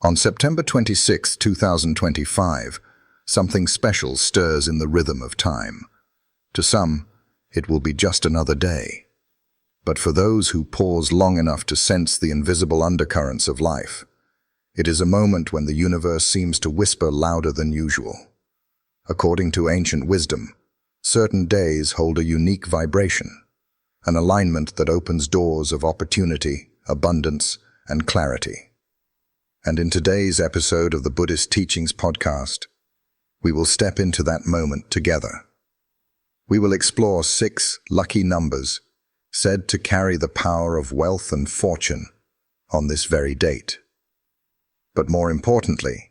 On September 26, 2025, something special stirs in the rhythm of time. To some, it will be just another day. But for those who pause long enough to sense the invisible undercurrents of life, it is a moment when the universe seems to whisper louder than usual. According to ancient wisdom, certain days hold a unique vibration, an alignment that opens doors of opportunity, abundance, and clarity. And in today's episode of the Buddhist Teachings Podcast, we will step into that moment together. We will explore 6 lucky numbers said to carry the power of wealth and fortune on this very date. But more importantly,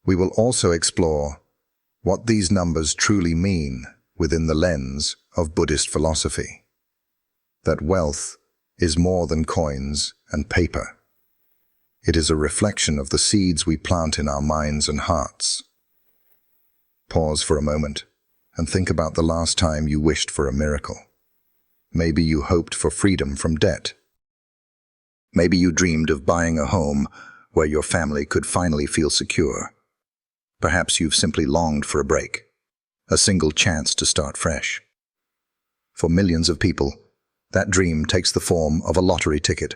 we will also explore what these numbers truly mean within the lens of Buddhist philosophy. That wealth is more than coins and paper. It is a reflection of the seeds we plant in our minds and hearts. Pause for a moment and think about the last time you wished for a miracle. Maybe you hoped for freedom from debt. Maybe you dreamed of buying a home where your family could finally feel secure. Perhaps you've simply longed for a break, a single chance to start fresh. For millions of people, that dream takes the form of a lottery ticket.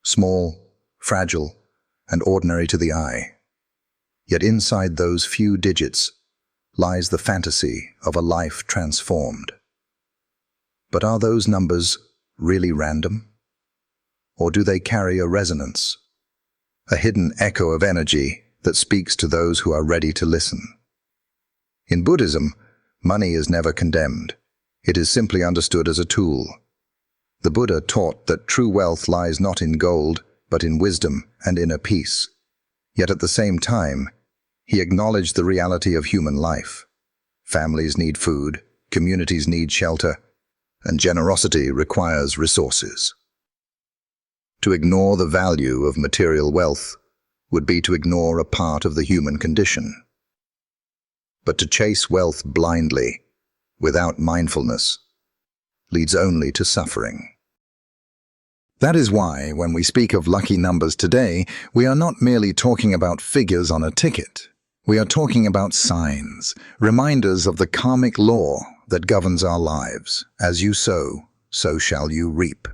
Small, fragile, and ordinary to the eye. Yet inside those few digits lies the fantasy of a life transformed. But are those numbers really random? Or do they carry a resonance, a hidden echo of energy that speaks to those who are ready to listen? In Buddhism, money is never condemned. It is simply understood as a tool. The Buddha taught that true wealth lies not in gold, but in wisdom and inner peace. Yet at the same time, he acknowledged the reality of human life. Families need food, communities need shelter, and generosity requires resources. To ignore the value of material wealth would be to ignore a part of the human condition. But to chase wealth blindly, without mindfulness, leads only to suffering. That is why, when we speak of lucky numbers today, we are not merely talking about figures on a ticket. We are talking about signs, reminders of the karmic law that governs our lives. As you sow, so shall you reap.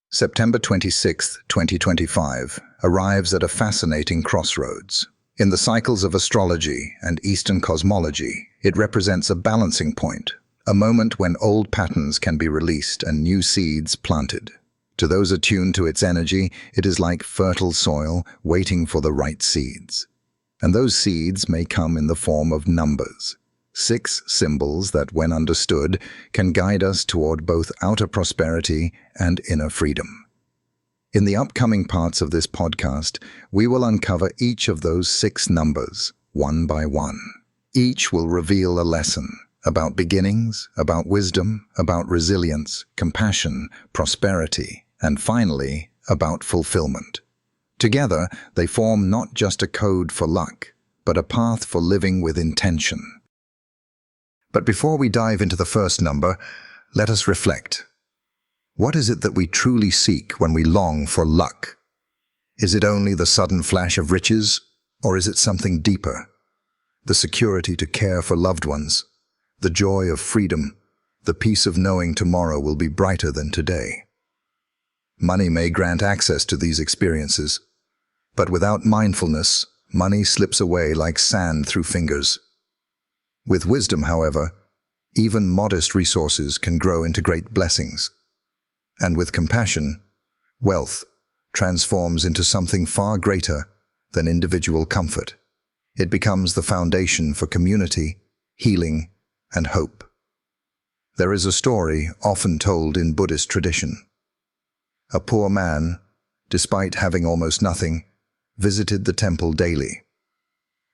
September 26, 2025, arrives at a fascinating crossroads. In the cycles of astrology and Eastern cosmology, it represents a balancing point, a moment when old patterns can be released and new seeds planted. To those attuned to its energy, it is like fertile soil waiting for the right seeds. And those seeds may come in the form of numbers, 6 symbols that, when understood, can guide us toward both outer prosperity and inner freedom. In the upcoming parts of this podcast, we will uncover each of those 6 numbers, one by one. Each will reveal a lesson about beginnings, about wisdom, about resilience, compassion, prosperity, and finally, about fulfillment. Together, they form not just a code for luck, but a path for living with intention. But before we dive into the first number, let us reflect. What is it that we truly seek when we long for luck? Is it only the sudden flash of riches, or is it something deeper? The security to care for loved ones, the joy of freedom, the peace of knowing tomorrow will be brighter than today. Money may grant access to these experiences, but without mindfulness, money slips away like sand through fingers. With wisdom, however, even modest resources can grow into great blessings. And with compassion, wealth transforms into something far greater than individual comfort. It becomes the foundation for community, healing, and hope. There is a story often told in Buddhist tradition. A poor man, despite having almost nothing, visited the temple daily.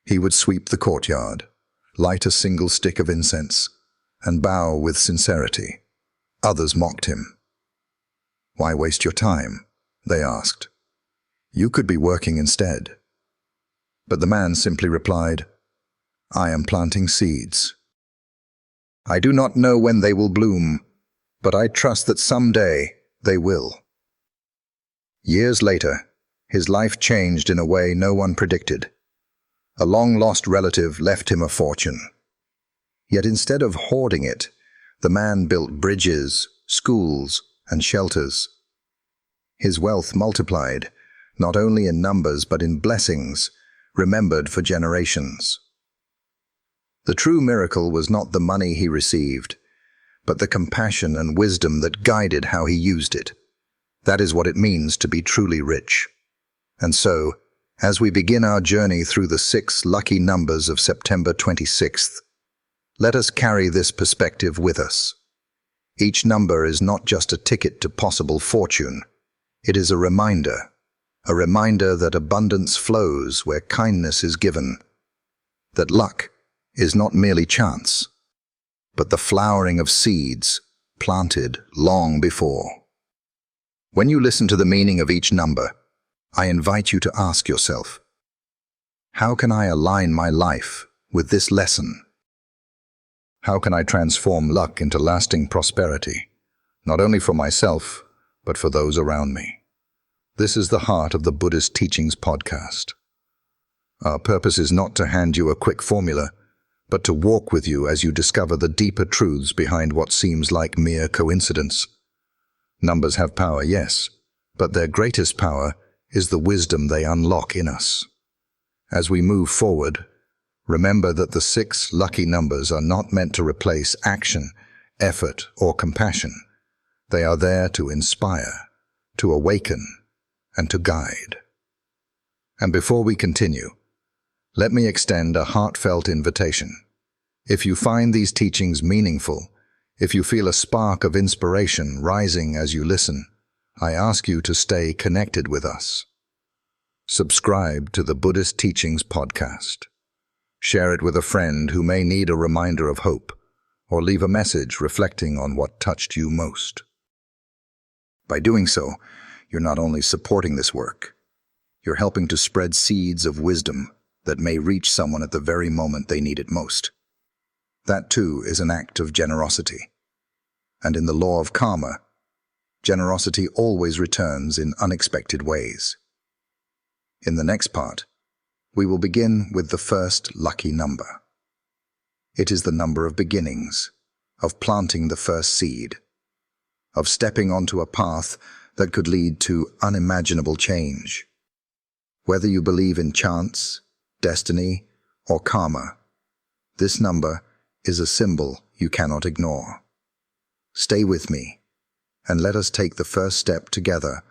He would sweep the courtyard, light a single stick of incense, and bow with sincerity. Others mocked him. "Why waste your time?" they asked. "You could be working instead." But the man simply replied, "I am planting seeds. I do not know when they will bloom, but I trust that someday they will." Years later, His life changed in a way no one predicted. A long-lost relative left him a fortune. Yet instead of hoarding it, the man built bridges, schools, and shelters. His wealth multiplied, not only in numbers but in blessings, remembered for generations. The true miracle was not the money he received, but the compassion and wisdom that guided how he used it. That is what it means to be truly rich. And so, as we begin our journey through the 6 lucky numbers of September 26th, let us carry this perspective with us. Each number is not just a ticket to possible fortune. It is a reminder that abundance flows where kindness is given, that luck is not merely chance, but the flowering of seeds planted long before. When you listen to the meaning of each number, I invite you to ask yourself, how can I align my life with this lesson? How can I transform luck into lasting prosperity, not only for myself, but for those around me? This is the heart of the Buddhist Teachings Podcast. Our purpose is not to hand you a quick formula, but to walk with you as you discover the deeper truths behind what seems like mere coincidence. Numbers have power, yes, but their greatest power is the wisdom they unlock in us. As we move forward, remember that the 6 lucky numbers are not meant to replace action, effort, or compassion. They are there to inspire, to awaken, and to guide. And before we continue, let me extend a heartfelt invitation. If you find these teachings meaningful, if you feel a spark of inspiration rising as you listen, I ask you to stay connected with us. Subscribe to the Buddhist Teachings Podcast. Share it with a friend who may need a reminder of hope, or leave a message reflecting on what touched you most. By doing so, you're not only supporting this work, you're helping to spread seeds of wisdom that may reach someone at the very moment they need it most. That too is an act of generosity. And in the law of karma, generosity always returns in unexpected ways. In the next part, we will begin with the first lucky number. It is the number of beginnings, of planting the first seed, of stepping onto a path that could lead to unimaginable change. Whether you believe in chance, destiny, or karma, this number is a symbol you cannot ignore. Stay with me, and let us take the first step together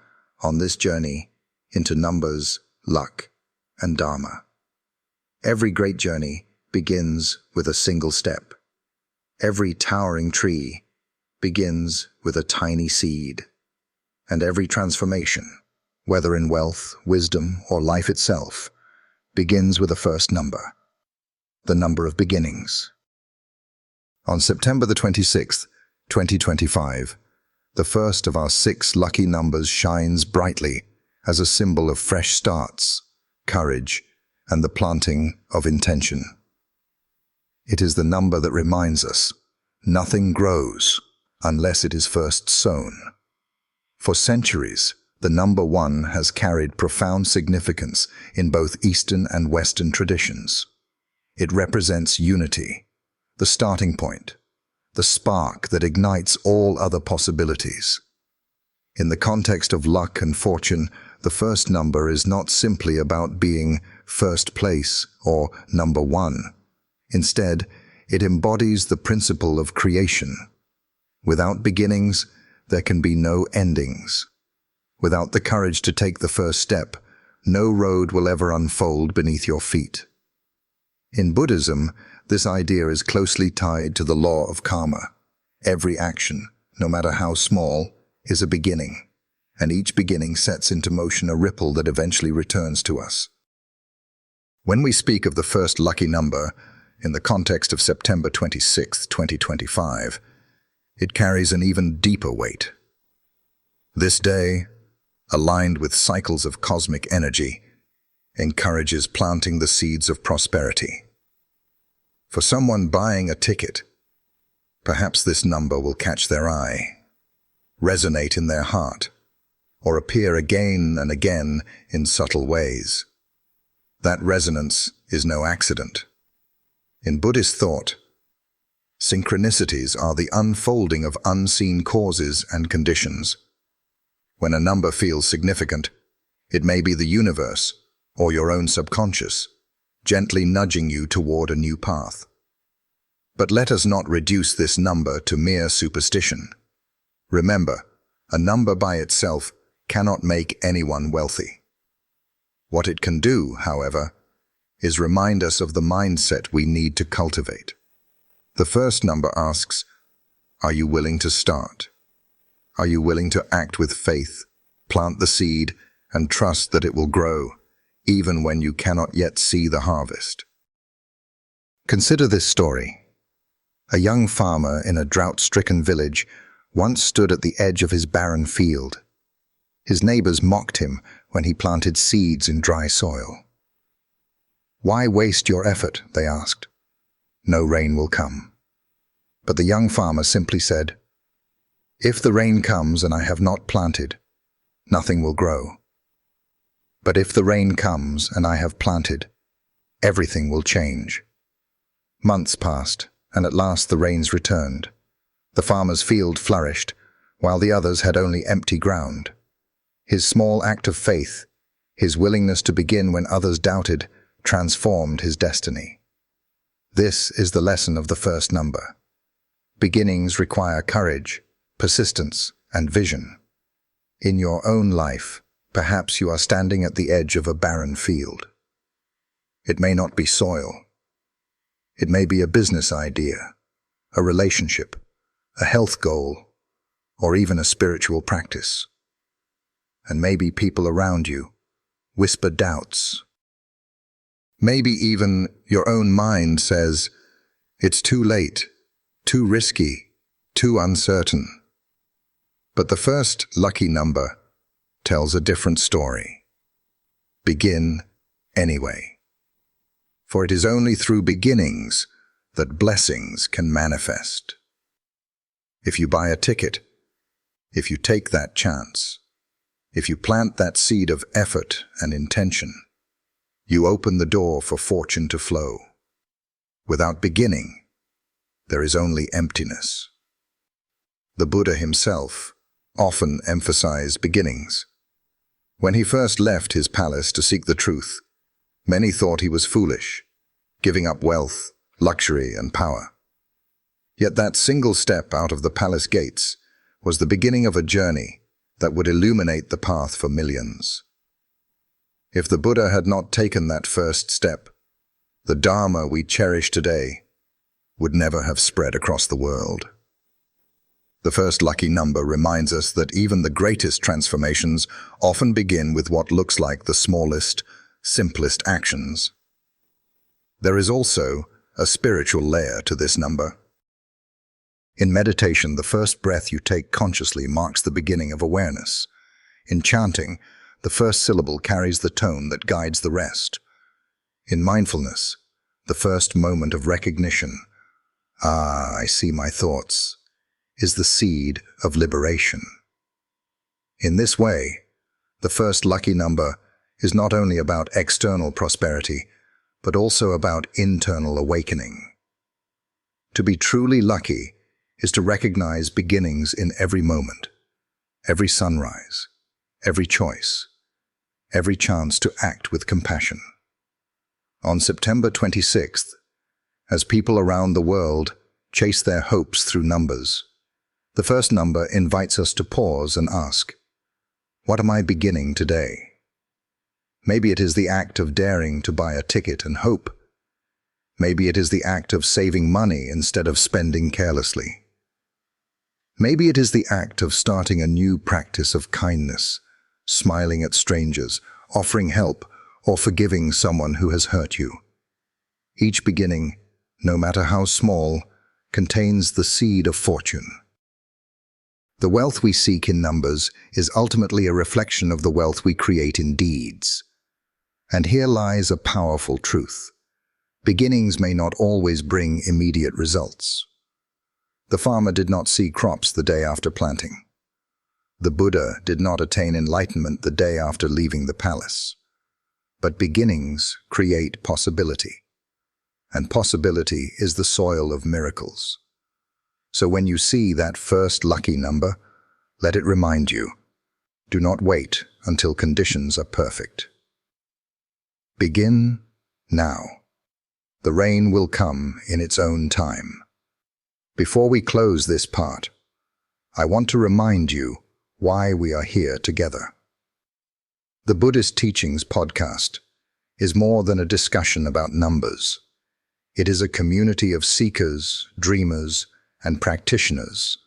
on this journey into numbers, luck, and dharma. Every great journey begins with a single step. Every towering tree begins with a tiny seed. And every transformation, whether in wealth, wisdom, or life itself, begins with a first number, the number of beginnings. On September the 26th, 2025, the first of our 6 lucky numbers shines brightly as a symbol of fresh starts, courage, and the planting of intention. It is the number that reminds us, nothing grows unless it is first sown. For centuries, the number 1 has carried profound significance in both Eastern and Western traditions. It represents unity, the starting point, the spark that ignites all other possibilities. In the context of luck and fortune, the first number is not simply about being first place or number 1. Instead, it embodies the principle of creation. Without beginnings, there can be no endings. Without the courage to take the first step, no road will ever unfold beneath your feet. In Buddhism, this idea is closely tied to the law of karma. Every action, no matter how small, is a beginning, and each beginning sets into motion a ripple that eventually returns to us. When we speak of the first lucky number, in the context of September 26, 2025, it carries an even deeper weight. This day, aligned with cycles of cosmic energy, encourages planting the seeds of prosperity. For someone buying a ticket, perhaps this number will catch their eye, resonate in their heart, or appear again and again in subtle ways. That resonance is no accident. In Buddhist thought, synchronicities are the unfolding of unseen causes and conditions. When a number feels significant, it may be the universe or your own subconscious, gently nudging you toward a new path. But let us not reduce this number to mere superstition. Remember, a number by itself cannot make anyone wealthy. What it can do, however, is remind us of the mindset we need to cultivate. The first number asks, are you willing to start? Are you willing to act with faith, plant the seed, and trust that it will grow, even when you cannot yet see the harvest? Consider this story. A young farmer in a drought-stricken village once stood at the edge of his barren field. His neighbors mocked him when he planted seeds in dry soil. "Why waste your effort?" they asked. "No rain will come." But the young farmer simply said, "If the rain comes and I have not planted, nothing will grow. But if the rain comes and I have planted, everything will change." Months passed, and at last the rains returned. The farmer's field flourished, while the others had only empty ground. His small act of faith, his willingness to begin when others doubted, transformed his destiny. This is the lesson of the first number. Beginnings require courage, persistence, and vision. In your own life, perhaps you are standing at the edge of a barren field. It may not be soil. It may be a business idea, a relationship, a health goal, or even a spiritual practice. And maybe people around you whisper doubts. Maybe even your own mind says, it's too late, too risky, too uncertain. But the first lucky number tells a different story. Begin anyway. For it is only through beginnings that blessings can manifest. If you buy a ticket, if you take that chance, if you plant that seed of effort and intention, you open the door for fortune to flow. Without beginning, there is only emptiness. The Buddha himself often emphasized beginnings. When he first left his palace to seek the truth, many thought he was foolish, giving up wealth, luxury, and power. Yet that single step out of the palace gates was the beginning of a journey that would illuminate the path for millions. If the Buddha had not taken that first step, the Dharma we cherish today would never have spread across the world. The first lucky number reminds us that even the greatest transformations often begin with what looks like the smallest, simplest actions. There is also a spiritual layer to this number. In meditation, the first breath you take consciously marks the beginning of awareness. In chanting, the first syllable carries the tone that guides the rest. In mindfulness, the first moment of recognition, I see my thoughts, is the seed of liberation. In this way, the first lucky number is not only about external prosperity, but also about internal awakening. To be truly lucky is to recognize beginnings in every moment, every sunrise, every choice, every chance to act with compassion. On September 26th, as people around the world chase their hopes through numbers, the first number invites us to pause and ask, what am I beginning today? Maybe it is the act of daring to buy a ticket and hope. Maybe it is the act of saving money instead of spending carelessly. Maybe it is the act of starting a new practice of kindness, smiling at strangers, offering help, or forgiving someone who has hurt you. Each beginning, no matter how small, contains the seed of fortune. The wealth we seek in numbers is ultimately a reflection of the wealth we create in deeds. And here lies a powerful truth. Beginnings may not always bring immediate results. The farmer did not see crops the day after planting. The Buddha did not attain enlightenment the day after leaving the palace. But beginnings create possibility, and possibility is the soil of miracles. So when you see that first lucky number, let it remind you, do not wait until conditions are perfect. Begin now. The rain will come in its own time. Before we close this part, I want to remind you why we are here together. The Buddhist Teachings Podcast is more than a discussion about numbers. It is a community of seekers, dreamers, and practitioners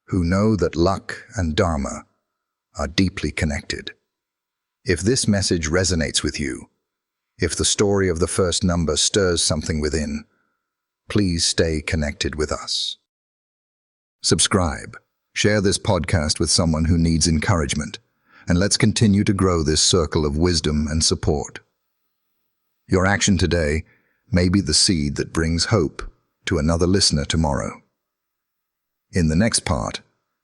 who know that luck and dharma are deeply connected. If this message resonates with you, if the story of the first number stirs something within, please stay connected with us. Subscribe, share this podcast with someone who needs encouragement, and let's continue to grow this circle of wisdom and support. Your action today may be the seed that brings hope to another listener tomorrow. In the next part,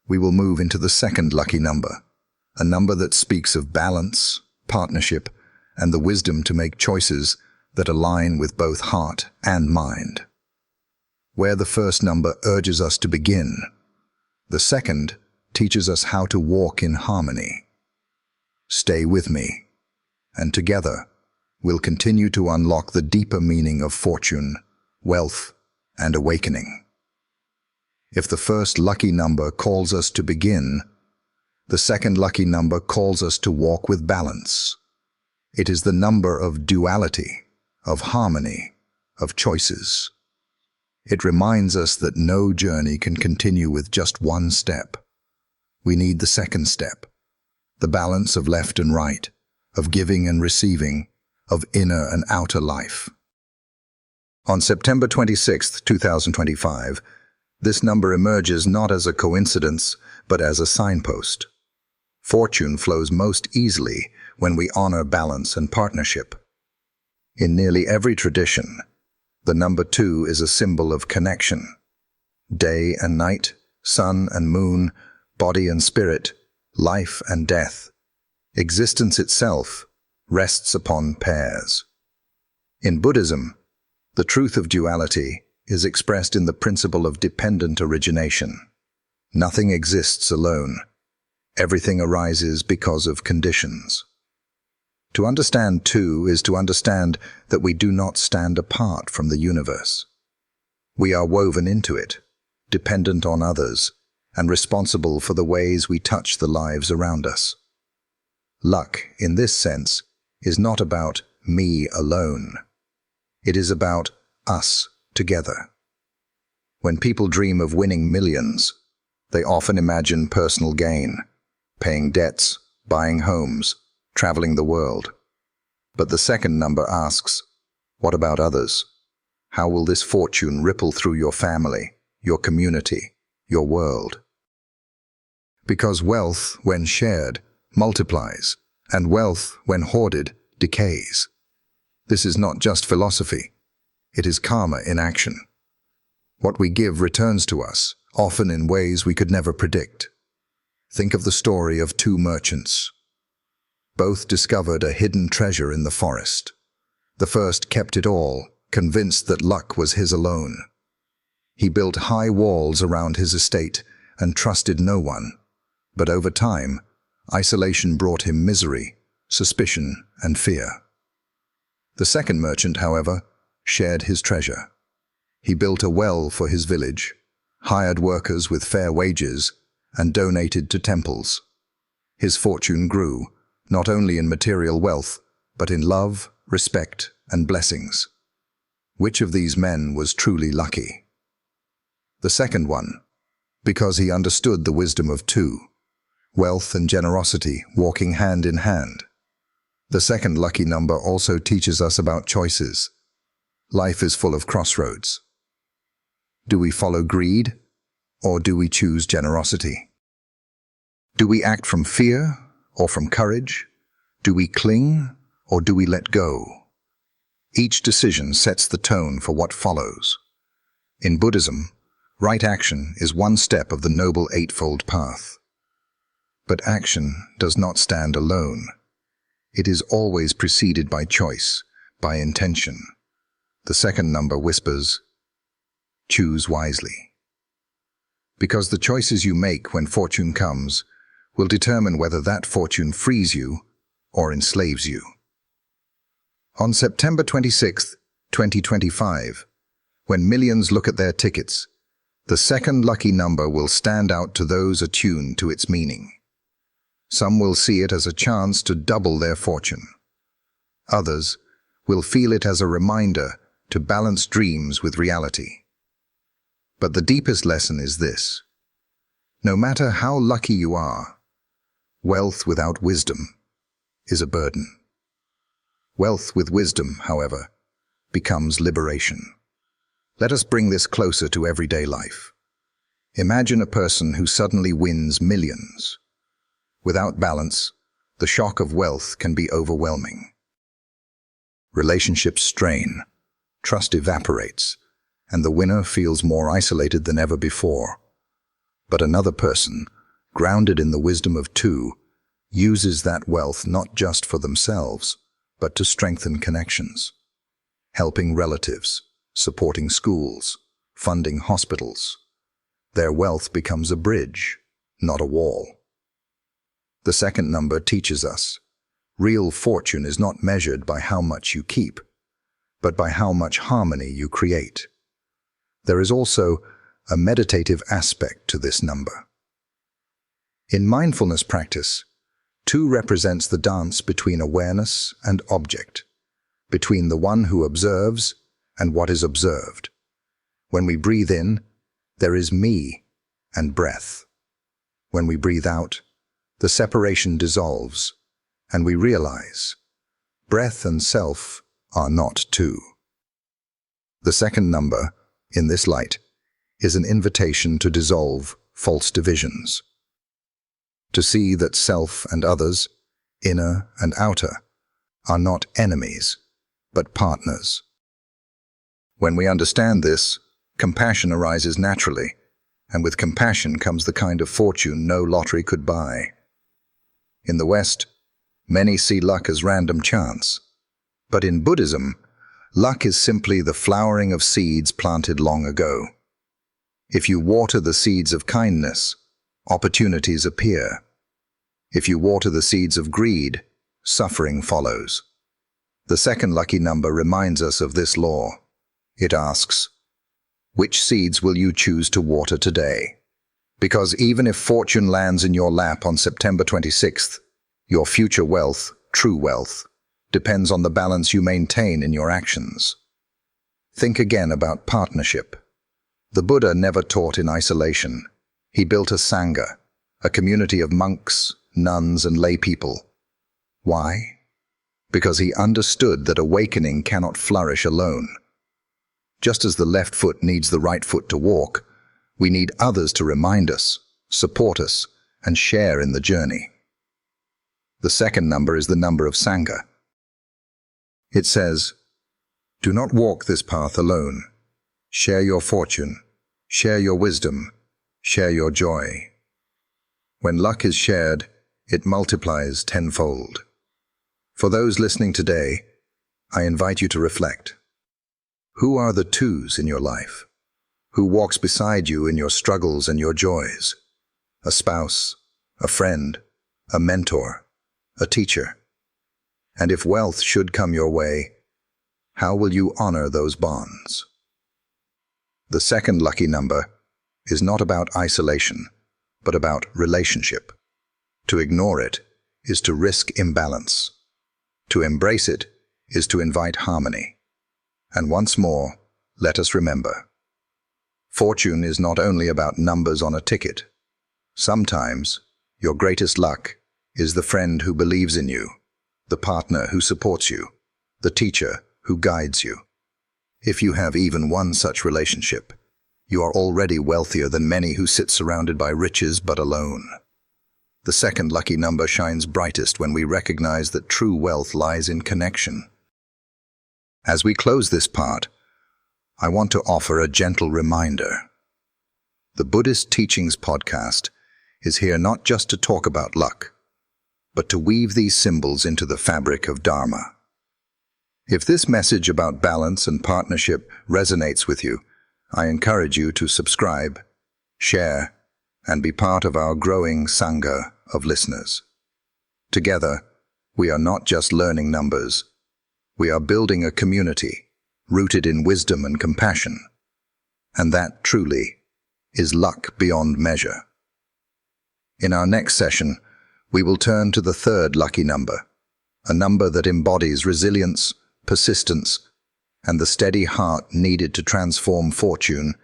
we will move into the second lucky number, a number that speaks of balance, partnership, and the wisdom to make choices that align with both heart and mind. Where the first number urges us to begin, the second teaches us how to walk in harmony. Stay with me, and together we'll continue to unlock the deeper meaning of fortune, wealth, and awakening. If the first lucky number calls us to begin, the second lucky number calls us to walk with balance. It is the number of duality, of harmony, of choices. It reminds us that no journey can continue with just one step. We need the second step, the balance of left and right, of giving and receiving, of inner and outer life. On September 26, 2025, this number emerges not as a coincidence, but as a signpost. Fortune flows most easily when we honor balance and partnership. In nearly every tradition, the number 2 is a symbol of connection. Day and night, sun and moon, body and spirit, life and death. Existence itself rests upon pairs. In Buddhism, the truth of duality is expressed in the principle of dependent origination. Nothing exists alone. Everything arises because of conditions. To understand two is to understand that we do not stand apart from the universe. We are woven into it, dependent on others, and responsible for the ways we touch the lives around us. Luck, in this sense, is not about me alone. It is about us together. When people dream of winning millions, they often imagine personal gain, paying debts, buying homes, traveling the world. But the second number asks, what about others? How will this fortune ripple through your family, your community, your world? Because wealth, when shared, multiplies, and wealth, when hoarded, decays. This is not just philosophy. It is karma in action. What we give returns to us, often in ways we could never predict. Think of the story of two merchants. Both discovered a hidden treasure in the forest. The first kept it all, convinced that luck was his alone. He built high walls around his estate and trusted no one. But over time, isolation brought him misery, suspicion, and fear. The second merchant, however, shared his treasure. He built a well for his village, hired workers with fair wages, and donated to temples. His fortune grew, not only in material wealth, but in love, respect, and blessings. Which of these men was truly lucky? The second one, because he understood the wisdom of two, wealth and generosity walking hand in hand. The second lucky number also teaches us about choices. Life is full of crossroads. Do we follow greed, or do we choose generosity? Do we act from fear or from courage? Do we cling or do we let go? Each decision sets the tone for what follows. In Buddhism, right action is one step of the Noble Eightfold Path. But action does not stand alone. It is always preceded by choice, by intention. The second number whispers, choose wisely. Because the choices you make when fortune comes will determine whether that fortune frees you or enslaves you. On September 26, 2025, when millions look at their tickets, the second lucky number will stand out to those attuned to its meaning. Some will see it as a chance to double their fortune. Others will feel it as a reminder to balance dreams with reality. But the deepest lesson is this: no matter how lucky you are, wealth without wisdom is a burden. Wealth with wisdom, however, becomes liberation. Let us bring this closer to everyday life. Imagine a person who suddenly wins millions. Without balance, the shock of wealth can be overwhelming. Relationships strain, trust evaporates, and the winner feels more isolated than ever before. But another person, grounded in the wisdom of two, uses that wealth not just for themselves, but to strengthen connections, helping relatives, supporting schools, funding hospitals. Their wealth becomes a bridge, not a wall. The second number teaches us, real fortune is not measured by how much you keep, but by how much harmony you create. There is also a meditative aspect to this number. In mindfulness practice, 2 represents the dance between awareness and object, between the one who observes and what is observed. When we breathe in, there is me and breath. When we breathe out, the separation dissolves, and we realize breath and self are not two. The second number, in this light, is an invitation to dissolve false divisions, to see that self and others, inner and outer, are not enemies, but partners. When we understand this, compassion arises naturally, and with compassion comes the kind of fortune no lottery could buy. In the West, many see luck as random chance, but in Buddhism, luck is simply the flowering of seeds planted long ago. If you water the seeds of kindness, opportunities appear. If you water the seeds of greed, suffering follows. The second lucky number reminds us of this law. It asks, which seeds will you choose to water today? Because even if fortune lands in your lap on September 26th, your future wealth, true wealth, depends on the balance you maintain in your actions. Think again about partnership. The Buddha never taught in isolation. He built a sangha, a community of monks, nuns, and lay people. Why? Because he understood that awakening cannot flourish alone. Just as the left foot needs the right foot to walk, we need others to remind us, support us, and share in the journey. The second number is the number of sangha. It says, do not walk this path alone. Share your fortune, share your wisdom, share your joy. When luck is shared, it multiplies tenfold. For those listening today, I invite you to reflect. Who are the twos in your life? Who walks beside you in your struggles and your joys? A spouse, a friend, a mentor, a teacher. And if wealth should come your way, how will you honor those bonds? The second lucky number is not about isolation, but about relationship. To ignore it is to risk imbalance. To embrace it is to invite harmony. And once more, let us remember, fortune is not only about numbers on a ticket. Sometimes, your greatest luck is the friend who believes in you, the partner who supports you, the teacher who guides you. If you have even one such relationship, you are already wealthier than many who sit surrounded by riches but alone. The second lucky number shines brightest when we recognize that true wealth lies in connection. As we close this part, I want to offer a gentle reminder. The Buddhist Teachings Podcast is here not just to talk about luck, but to weave these symbols into the fabric of Dharma. If this message about balance and partnership resonates with you, I encourage you to subscribe, share, and be part of our growing Sangha of listeners. Together, we are not just learning numbers. We are building a community rooted in wisdom and compassion. And that, truly, is luck beyond measure. In our next session, we will turn to the third lucky number, a number that embodies resilience, persistence, and the steady heart needed to transform fortune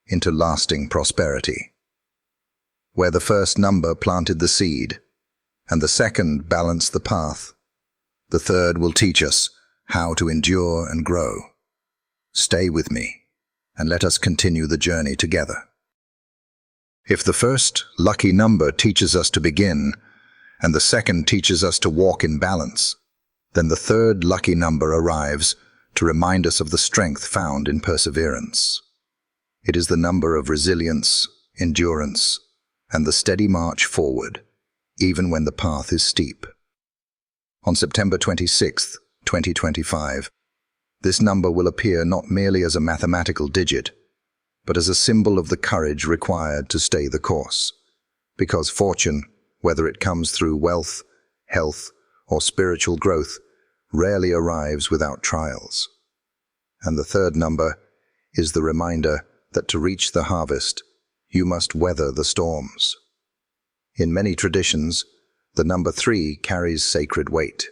into lasting prosperity. Where the first number planted the seed, and the second balanced the path, the third will teach us how to endure and grow. Stay with me, and let us continue the journey together. If the first lucky number teaches us to begin, and the second teaches us to walk in balance, then the third lucky number arrives to remind us of the strength found in perseverance. It is the number of resilience, endurance, and the steady march forward, even when the path is steep. On September 26, 2025, this number will appear not merely as a mathematical digit, but as a symbol of the courage required to stay the course. Because fortune, whether it comes through wealth, health, or spiritual growth, rarely arrives without trials. And the third number is the reminder that to reach the harvest, you must weather the storms. In many traditions, the number 3 carries sacred weight.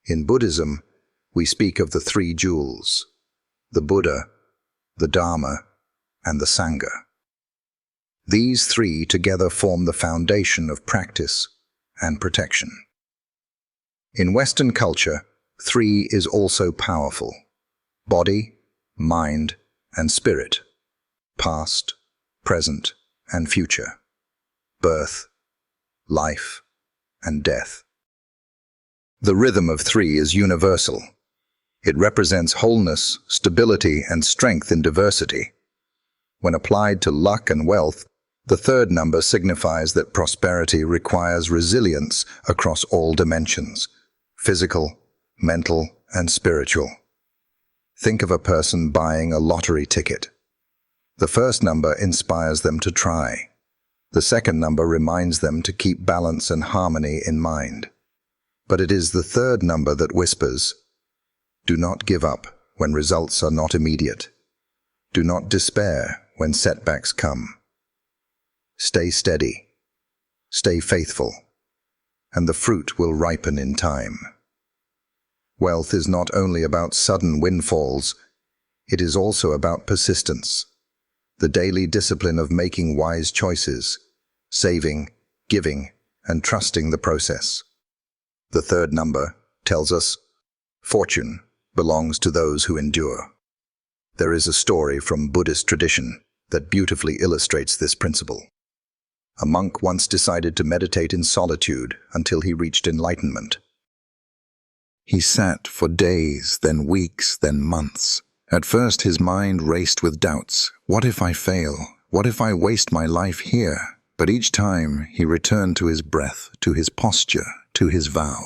In Buddhism, we speak of the 3 jewels, the Buddha, the Dharma, and the Sangha. These 3 together form the foundation of practice and protection. In Western culture, 3 is also powerful: body, mind, and spirit, past, present, and future, birth, life, and death. The rhythm of 3 is universal. It represents wholeness, stability, and strength in diversity. When applied to luck and wealth, the third number signifies that prosperity requires resilience across all dimensions: physical, mental, and spiritual. Think of a person buying a lottery ticket. The first number inspires them to try. The second number reminds them to keep balance and harmony in mind. But it is the third number that whispers, "Do not give up when results are not immediate. Do not despair when setbacks come. Stay steady, stay faithful, and the fruit will ripen in time." Wealth is not only about sudden windfalls, it is also about persistence, the daily discipline of making wise choices, saving, giving, and trusting the process. The third number tells us, fortune belongs to those who endure. There is a story from Buddhist tradition that beautifully illustrates this principle. A monk once decided to meditate in solitude until he reached enlightenment. He sat for days, then weeks, then months. At first his mind raced with doubts. What if I fail? What if I waste my life here? But each time he returned to his breath, to his posture, to his vow.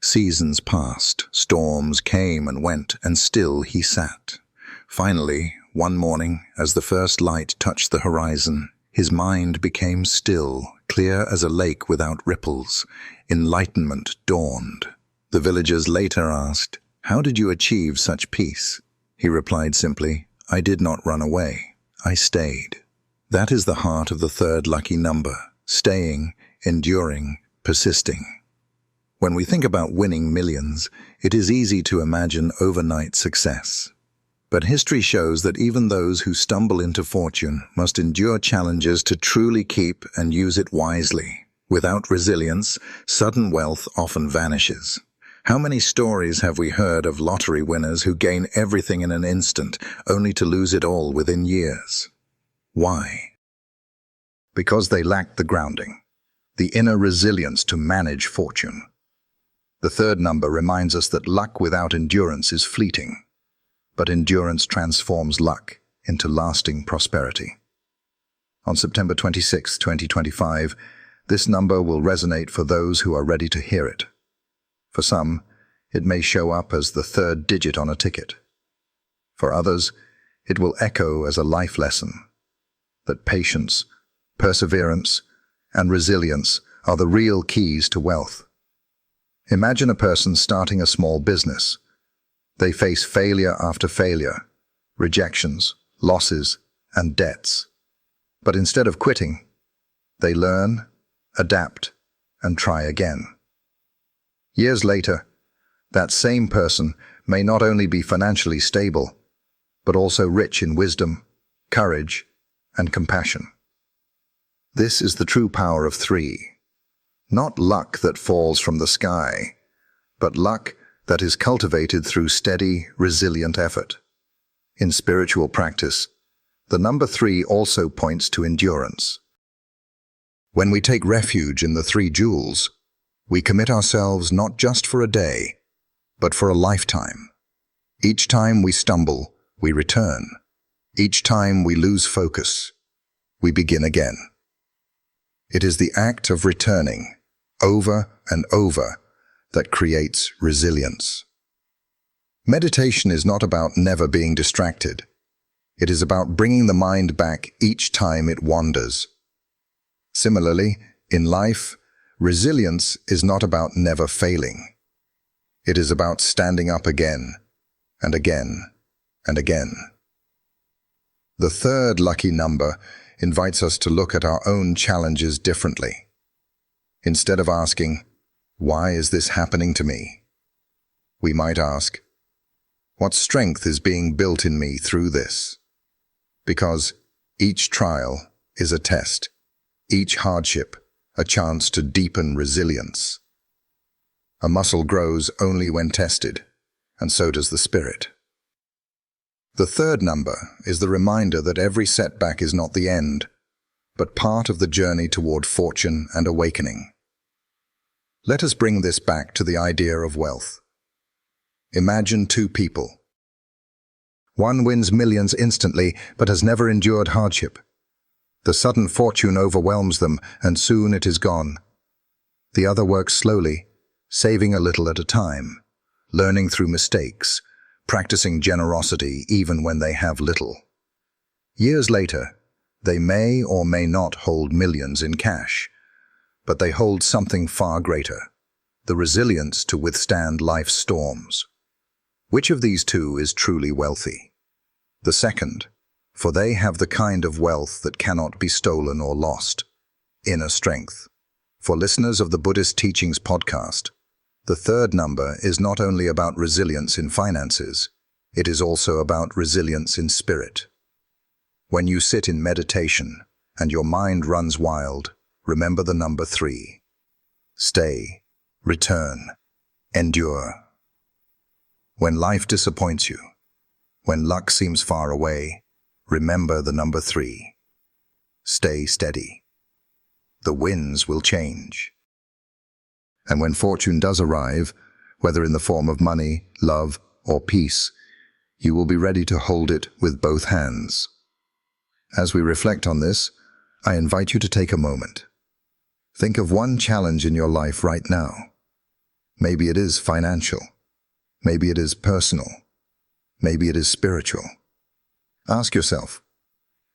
Seasons passed, storms came and went, and still he sat. Finally, one morning, as the first light touched the horizon, his mind became still, clear as a lake without ripples. Enlightenment dawned. The villagers later asked, "How did you achieve such peace?" He replied simply, "I did not run away. I stayed." That is the heart of the third lucky number: staying, enduring, persisting. When we think about winning millions, it is easy to imagine overnight success. But history shows that even those who stumble into fortune must endure challenges to truly keep and use it wisely. Without resilience, sudden wealth often vanishes. How many stories have we heard of lottery winners who gain everything in an instant, only to lose it all within years? Why? Because they lacked the grounding, the inner resilience to manage fortune. The third number reminds us that luck without endurance is fleeting, but endurance transforms luck into lasting prosperity. On September 26, 2025, this number will resonate for those who are ready to hear it. For some, it may show up as the third digit on a ticket. For others, it will echo as a life lesson that patience, perseverance, and resilience are the real keys to wealth. Imagine a person starting a small business. They face failure after failure, rejections, losses, and debts. But instead of quitting, they learn, adapt, and try again. Years later, that same person may not only be financially stable, but also rich in wisdom, courage, and compassion. This is the true power of 3. Not luck that falls from the sky, but luck that is cultivated through steady, resilient effort. In spiritual practice, the number 3 also points to endurance. When we take refuge in the 3 jewels, we commit ourselves not just for a day, but for a lifetime. Each time we stumble, we return. Each time we lose focus, we begin again. It is the act of returning, over and over, that creates resilience. Meditation is not about never being distracted. It is about bringing the mind back each time it wanders. Similarly, in life, resilience is not about never failing. It is about standing up again, and again, and again. The third lucky number invites us to look at our own challenges differently. Instead of asking, "Why is this happening to me?" we might ask, "What strength is being built in me through this?" Because each trial is a test, each hardship a chance to deepen resilience. A muscle grows only when tested, and so does the spirit. The third number is the reminder that every setback is not the end, but part of the journey toward fortune and awakening. Let us bring this back to the idea of wealth. Imagine 2 people. One wins millions instantly, but has never endured hardship. The sudden fortune overwhelms them, and soon it is gone. The other works slowly, saving a little at a time, learning through mistakes, practicing generosity even when they have little. Years later, they may or may not hold millions in cash, but they hold something far greater, the resilience to withstand life's storms. Which of these 2 is truly wealthy? The second, for they have the kind of wealth that cannot be stolen or lost, inner strength. For listeners of the Buddhist Teachings Podcast, the third number is not only about resilience in finances, it is also about resilience in spirit. When you sit in meditation and your mind runs wild, remember the number 3. Stay, return, endure. When life disappoints you, when luck seems far away, remember the number 3. Stay steady. The winds will change. And when fortune does arrive, whether in the form of money, love, or peace, you will be ready to hold it with both hands. As we reflect on this, I invite you to take a moment. Think of one challenge in your life right now. Maybe it is financial. Maybe it is personal. Maybe it is spiritual. Ask yourself,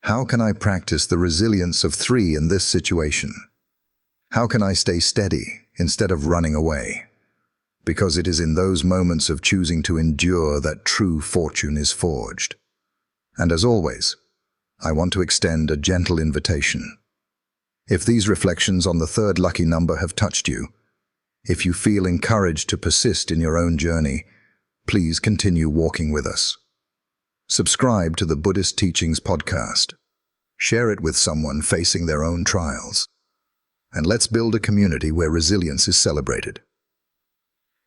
how can I practice the resilience of 3 in this situation? How can I stay steady instead of running away? Because it is in those moments of choosing to endure that true fortune is forged. And as always, I want to extend a gentle invitation. If these reflections on the third lucky number have touched you, if you feel encouraged to persist in your own journey, please continue walking with us. Subscribe to the Buddhist Teachings Podcast. Share it with someone facing their own trials. And let's build a community where resilience is celebrated.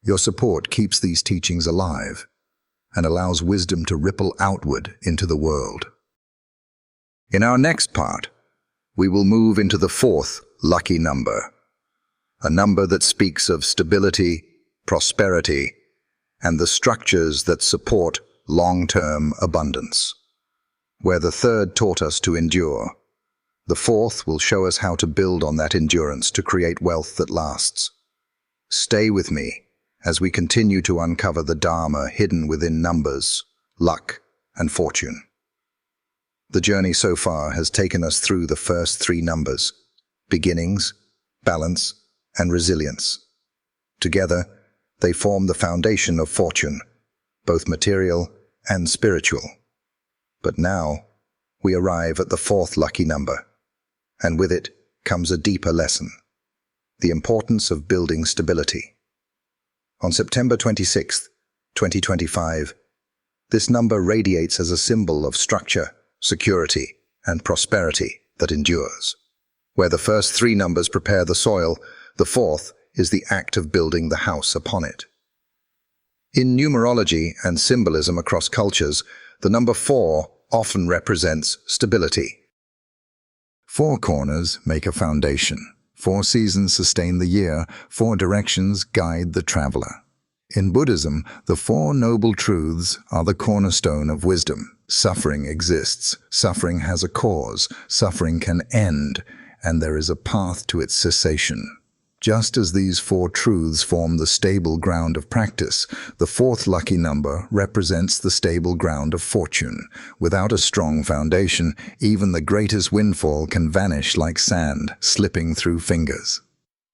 Your support keeps these teachings alive and allows wisdom to ripple outward into the world. In our next part, we will move into the 4th lucky number, a number that speaks of stability, prosperity, and the structures that support long-term abundance. Where the 3rd taught us to endure, The fourth will show us how to build on that endurance to create wealth that lasts. Stay with me as we continue to uncover the Dharma hidden within numbers, luck, and fortune. The journey so far has taken us through the first three numbers: beginnings, balance, and resilience. Together, they form the foundation of fortune, both material and spiritual. But now, we arrive at the fourth lucky number, and with it comes a deeper lesson: the importance of building stability. On September 26, 2025, this number radiates as a symbol of structure, security, and prosperity that endures. Where the first three numbers prepare the soil, the fourth is the act of building the house upon it. In numerology and symbolism across cultures, the number 4 often represents stability. 4 corners make a foundation. 4 seasons sustain the year. 4 directions guide the traveler. In Buddhism, the 4 noble truths are the cornerstone of wisdom. Suffering exists. Suffering has a cause. Suffering can end, and there is a path to its cessation. Just as these 4 truths form the stable ground of practice, the 4th lucky number represents the stable ground of fortune. Without a strong foundation, even the greatest windfall can vanish like sand, slipping through fingers.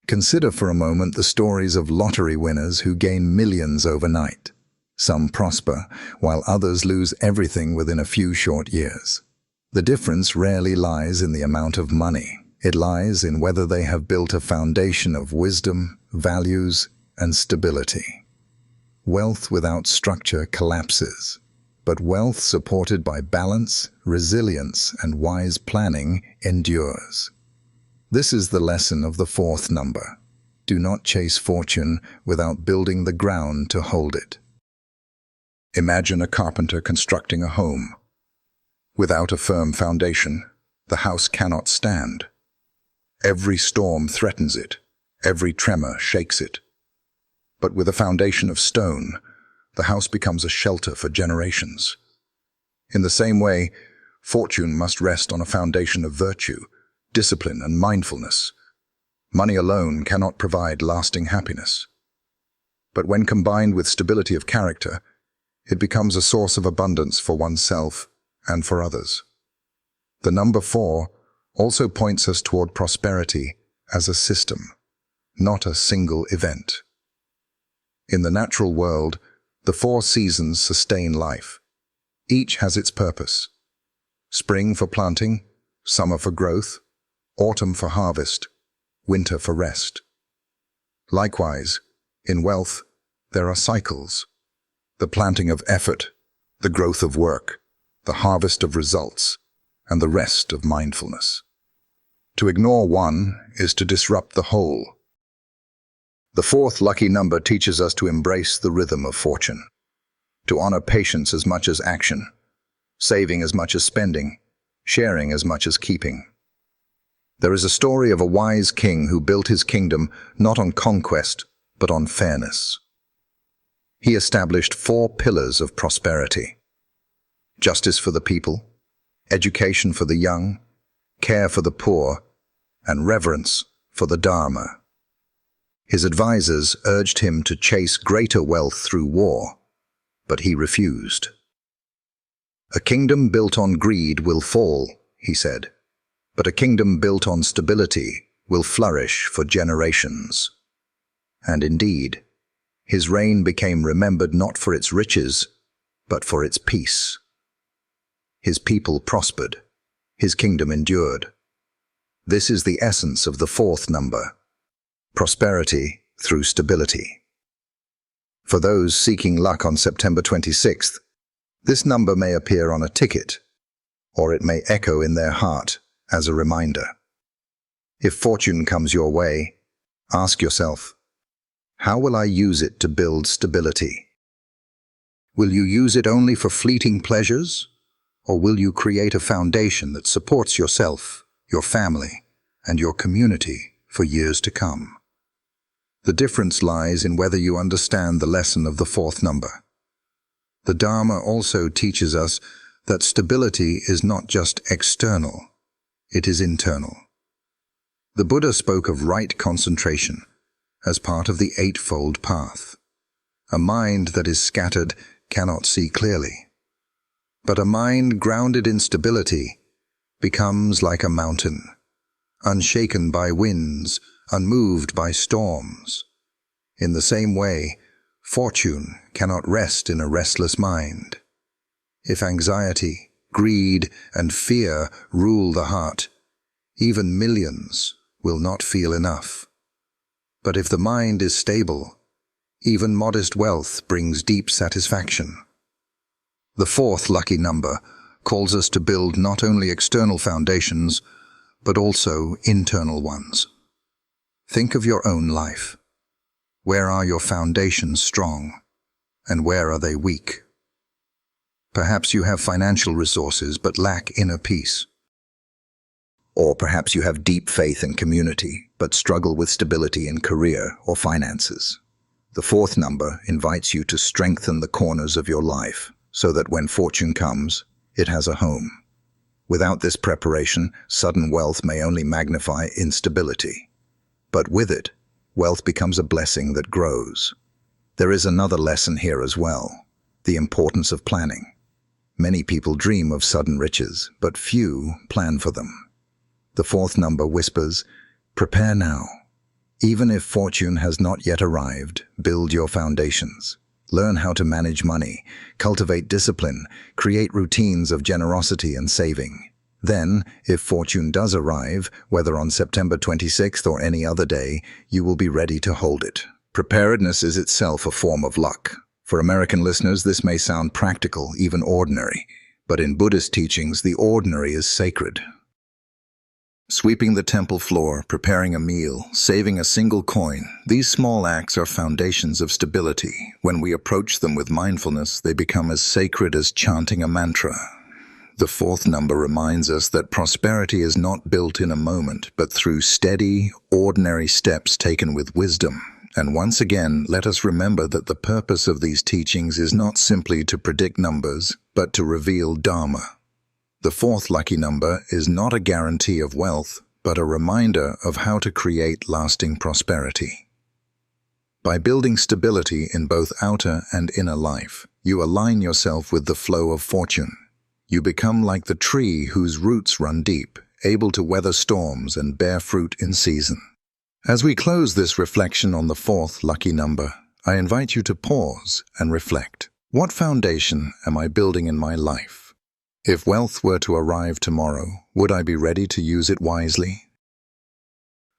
Consider for a moment the stories of lottery winners who gain millions overnight. Some prosper, while others lose everything within a few short years. The difference rarely lies in the amount of money. It lies in whether they have built a foundation of wisdom, values, and stability. Wealth without structure collapses, but wealth supported by balance, resilience, and wise planning endures. This is the lesson of the 4th number. Do not chase fortune without building the ground to hold it. Imagine a carpenter constructing a home. Without a firm foundation, the house cannot stand. Every storm threatens it, every tremor shakes it. But with a foundation of stone, the house becomes a shelter for generations. In the same way, fortune must rest on a foundation of virtue, discipline, and mindfulness. Money alone cannot provide lasting happiness. But when combined with stability of character, it becomes a source of abundance for oneself and for others. The number 4 also points us toward prosperity as a system, not a single event. In the natural world, the 4 seasons sustain life. Each has its purpose. Spring for planting, summer for growth, autumn for harvest, winter for rest. Likewise, in wealth, there are cycles: the planting of effort, the growth of work, the harvest of results, and the rest of mindfulness. To ignore one is to disrupt the whole. The 4th lucky number teaches us to embrace the rhythm of fortune, to honor patience as much as action, saving as much as spending, sharing as much as keeping. There is a story of a wise king who built his kingdom not on conquest, but on fairness. He established 4 pillars of prosperity: justice for the people, education for the young, care for the poor, and reverence for the Dharma. His advisors urged him to chase greater wealth through war, but he refused. A kingdom built on greed will fall, he said, but a kingdom built on stability will flourish for generations. And indeed, his reign became remembered not for its riches, but for its peace. His people prospered. His kingdom endured. This is the essence of the 4th number: prosperity through stability. For those seeking luck on September 26th, this number may appear on a ticket, or it may echo in their heart as a reminder. If fortune comes your way, ask yourself, how will I use it to build stability? Will you use it only for fleeting pleasures? Or will you create a foundation that supports yourself, your family, and your community for years to come? The difference lies in whether you understand the lesson of the 4th number. The Dharma also teaches us that stability is not just external, It is internal. The Buddha spoke of right concentration as part of the Eightfold Path. A mind that is scattered cannot see clearly, but a mind grounded in stability becomes like a mountain, unshaken by winds, unmoved by storms. In the same way, fortune cannot rest in a restless mind. If anxiety, greed, and fear rule the heart, even millions will not feel enough. But if the mind is stable, even modest wealth brings deep satisfaction. The fourth lucky number calls us to build not only external foundations, but also internal ones. Think of your own life. Where are your foundations strong, and where are they weak? Perhaps you have financial resources but lack inner peace. Or perhaps you have deep faith in community but struggle with stability in career or finances. The fourth number invites you to strengthen the corners of your life so that when fortune comes, it has a home. Without this preparation, sudden wealth may only magnify instability. But with it, wealth becomes a blessing that grows. There is another lesson here as well, the importance of planning. Many people dream of sudden riches, but few plan for them. The fourth number whispers, prepare now. Even if fortune has not yet arrived, build your foundations. Learn how to manage money, cultivate discipline, create routines of generosity and saving. Then, if fortune does arrive, whether on September 26th or any other day, you will be ready to hold it. Preparedness is itself a form of luck. For American listeners, this may sound practical, even ordinary, but in Buddhist teachings, the ordinary is sacred. Sweeping the temple floor, preparing a meal, saving a single coin, these small acts are foundations of stability. When we approach them with mindfulness, they become as sacred as chanting a mantra. The fourth number reminds us that prosperity is not built in a moment, but through steady, ordinary steps taken with wisdom. And once again, let us remember that the purpose of these teachings is not simply to predict numbers, but to reveal Dharma. The fourth lucky number is not a guarantee of wealth, but a reminder of how to create lasting prosperity. By building stability in both outer and inner life, you align yourself with the flow of fortune. You become like the tree whose roots run deep, able to weather storms and bear fruit in season. As we close this reflection on the fourth lucky number, I invite you to pause and reflect. What foundation am I building in my life? If wealth were to arrive tomorrow, would I be ready to use it wisely?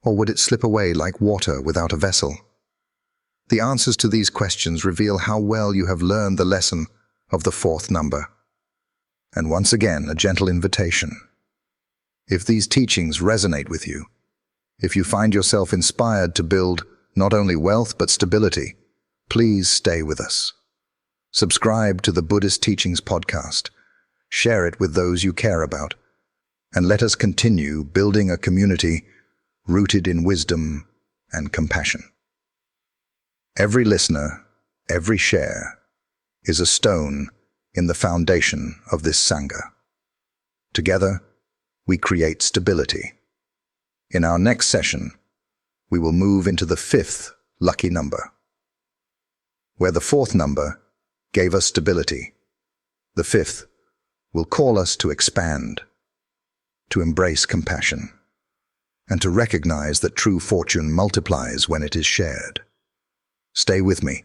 Or would it slip away like water without a vessel? The answers to these questions reveal how well you have learned the lesson of the fourth number. And once again, a gentle invitation. If these teachings resonate with you, if you find yourself inspired to build not only wealth but stability, please stay with us. Subscribe to the Buddhist Teachings Podcast. Share it with those you care about, and let us continue building a community rooted in wisdom and compassion. Every listener, every share, is a stone in the foundation of this Sangha. Together, we create stability. In our next session, we will move into the fifth lucky number, where the fourth number gave us stability. The fifth will call us to expand, to embrace compassion, and to recognize that true fortune multiplies when it is shared. Stay with me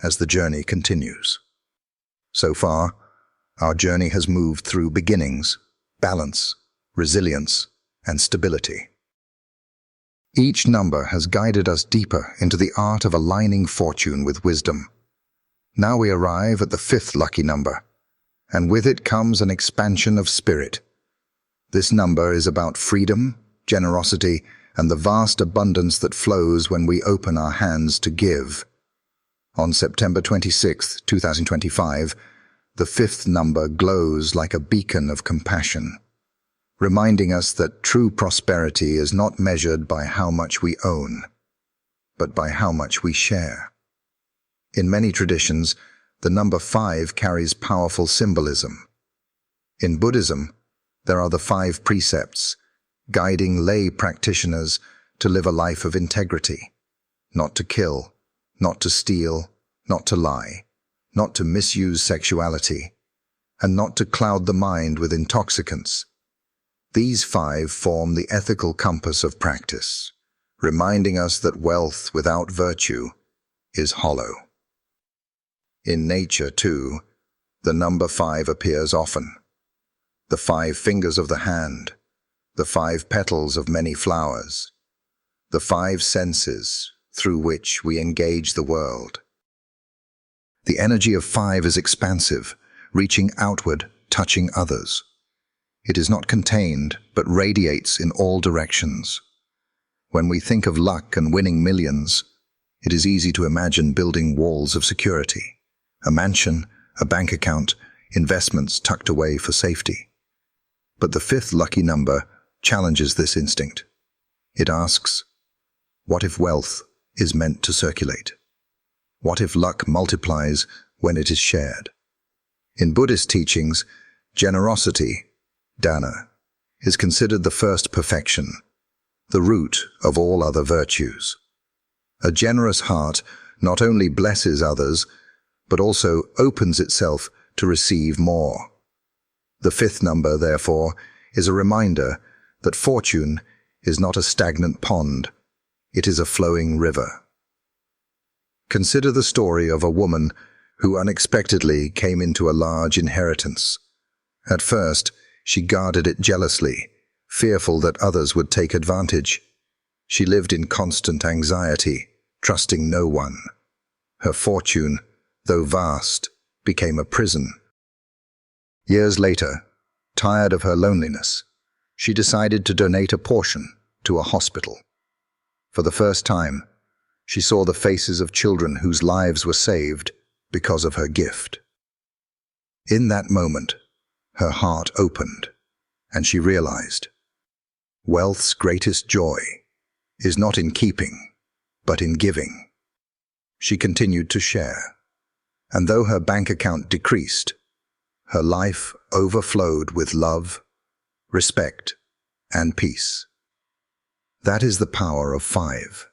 as the journey continues. So far, our journey has moved through beginnings, balance, resilience, and stability. Each number has guided us deeper into the art of aligning fortune with wisdom. Now we arrive at the fifth lucky number, and with it comes an expansion of spirit. This number is about freedom, generosity, and the vast abundance that flows when we open our hands to give. On September 26, 2025, the fifth number glows like a beacon of compassion, reminding us that true prosperity is not measured by how much we own, but by how much we share. In many traditions, the number 5 carries powerful symbolism. In Buddhism, there are the 5 precepts, guiding lay practitioners to live a life of integrity, not to kill, not to steal, not to lie, not to misuse sexuality, and not to cloud the mind with intoxicants. These 5 form the ethical compass of practice, reminding us that wealth without virtue is hollow. In nature, too, the number 5 appears often. The 5 fingers of the hand, the 5 petals of many flowers, the 5 senses through which we engage the world. The energy of 5 is expansive, reaching outward, touching others. It is not contained, but radiates in all directions. When we think of luck and winning millions, it is easy to imagine building walls of security, a mansion, a bank account, investments tucked away for safety. But the 5th lucky number challenges this instinct. It asks, what if wealth is meant to circulate? What if luck multiplies when it is shared? In Buddhist teachings, generosity, dana, is considered the first perfection, the root of all other virtues. A generous heart not only blesses others, but also opens itself to receive more. The 5th number, therefore, is a reminder that fortune is not a stagnant pond, it is a flowing river. Consider the story of a woman who unexpectedly came into a large inheritance. At first, she guarded it jealously, fearful that others would take advantage. She lived in constant anxiety, trusting no one. Her fortune, though vast, became a prison. Years later, tired of her loneliness, she decided to donate a portion to a hospital. For the first time, she saw the faces of children whose lives were saved because of her gift. In that moment, her heart opened, and she realized, wealth's greatest joy is not in keeping, but in giving. She continued to share, and though her bank account decreased, her life overflowed with love, respect, and peace. That is the power of 5.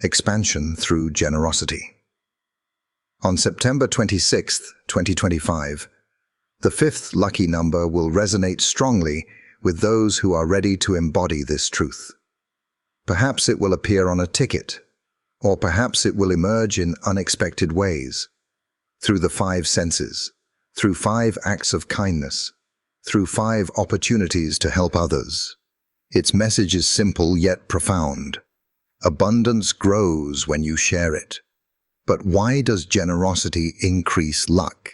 Expansion through generosity. On September 26, 2025, the 5th lucky number will resonate strongly with those who are ready to embody this truth. Perhaps it will appear on a ticket, or perhaps it will emerge in unexpected ways, through the 5 senses, through 5 acts of kindness, through 5 opportunities to help others. Its message is simple yet profound. Abundance grows when you share it. But why does generosity increase luck?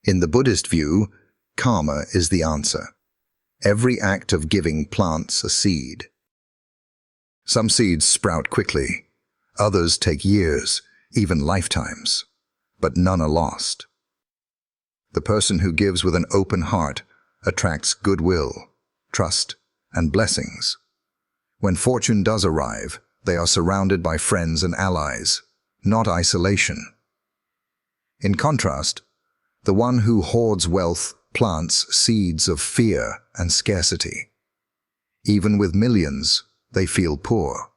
In the Buddhist view, karma is the answer. Every act of giving plants a seed. Some seeds sprout quickly, others take years, even lifetimes, but none are lost. The person who gives with an open heart attracts goodwill, trust, and blessings. When fortune does arrive, they are surrounded by friends and allies, not isolation. In contrast, the one who hoards wealth plants seeds of fear and scarcity. Even with millions, they feel poor.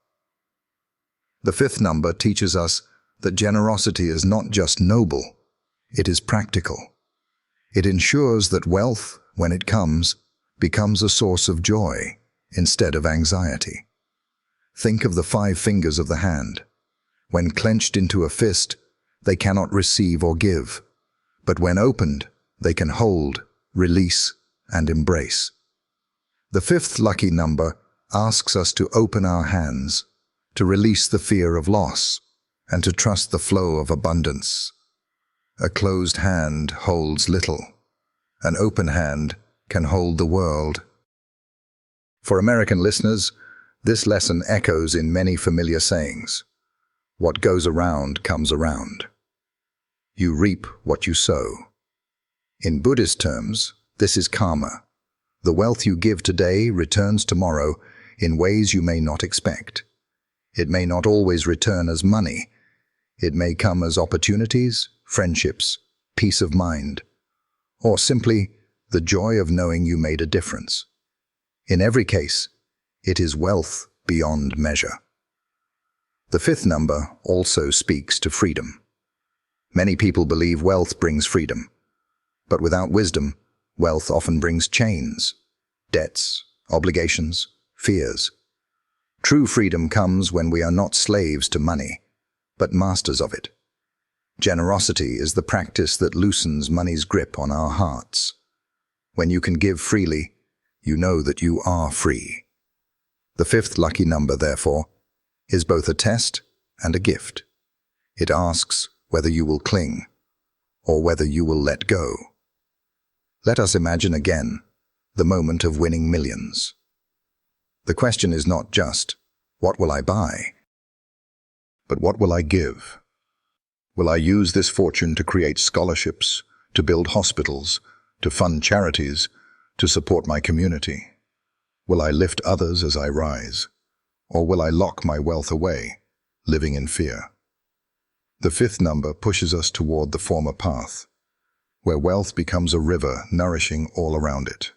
The 5th number teaches us that generosity is not just noble, it is practical. It ensures that wealth, when it comes, becomes a source of joy instead of anxiety. Think of the 5 fingers of the hand. When clenched into a fist, they cannot receive or give, but when opened, they can hold, release, and embrace. The 5th lucky number asks us to open our hands, to release the fear of loss, and to trust the flow of abundance. A closed hand holds little. An open hand can hold the world. For American listeners, this lesson echoes in many familiar sayings. What goes around comes around. You reap what you sow. In Buddhist terms, this is karma. The wealth you give today returns tomorrow in ways you may not expect. It may not always return as money. It may come as opportunities, friendships, peace of mind, or simply the joy of knowing you made a difference. In every case, It is wealth beyond measure. The fifth number also speaks to freedom. Many people believe wealth brings freedom, but without wisdom, wealth often brings chains, debts, obligations, fears. True freedom comes when we are not slaves to money, but masters of it. Generosity is the practice that loosens money's grip on our hearts. When you can give freely, you know that you are free. The fifth lucky number, therefore, is both a test and a gift. It asks whether you will cling or whether you will let go. Let us imagine again the moment of winning millions. The question is not just, what will I buy? But what will I give? Will I use this fortune to create scholarships, to build hospitals, to fund charities, to support my community? Will I lift others as I rise? Or will I lock my wealth away, living in fear? The fifth number pushes us toward the former path, where wealth becomes a river nourishing all around it.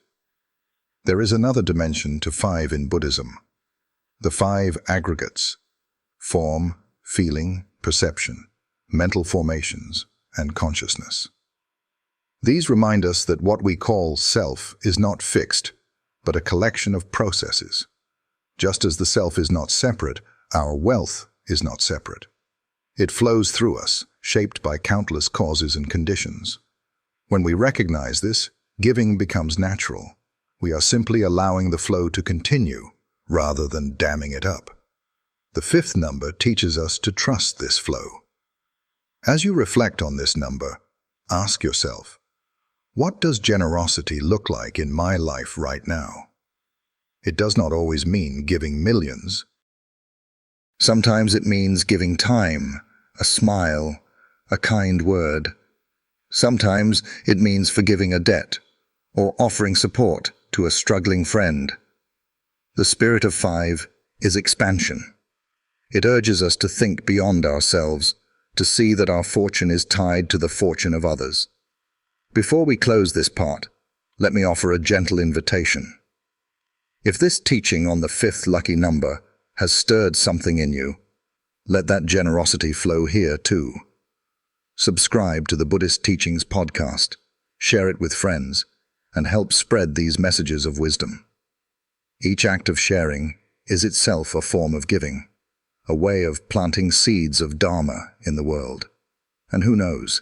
There is another dimension to 5 in Buddhism. The 5 aggregates: form, feeling, perception, mental formations, and consciousness. These remind us that what we call self is not fixed, but a collection of processes. Just as the self is not separate, our wealth is not separate. It flows through us, shaped by countless causes and conditions. When we recognize this, giving becomes natural. We are simply allowing the flow to continue, rather than damming it up. The fifth number teaches us to trust this flow. As you reflect on this number, ask yourself, what does generosity look like in my life right now? It does not always mean giving millions. Sometimes it means giving time, a smile, a kind word. Sometimes it means forgiving a debt or offering support to a struggling friend. The spirit of 5 is expansion. It urges us to think beyond ourselves, to see that our fortune is tied to the fortune of others. Before we close this part, let me offer a gentle invitation. If this teaching on the 5th lucky number has stirred something in you, let that generosity flow here too. Subscribe to the Buddhist Teachings Podcast, share it with friends, and help spread these messages of wisdom. Each act of sharing is itself a form of giving, a way of planting seeds of Dharma in the world. And who knows,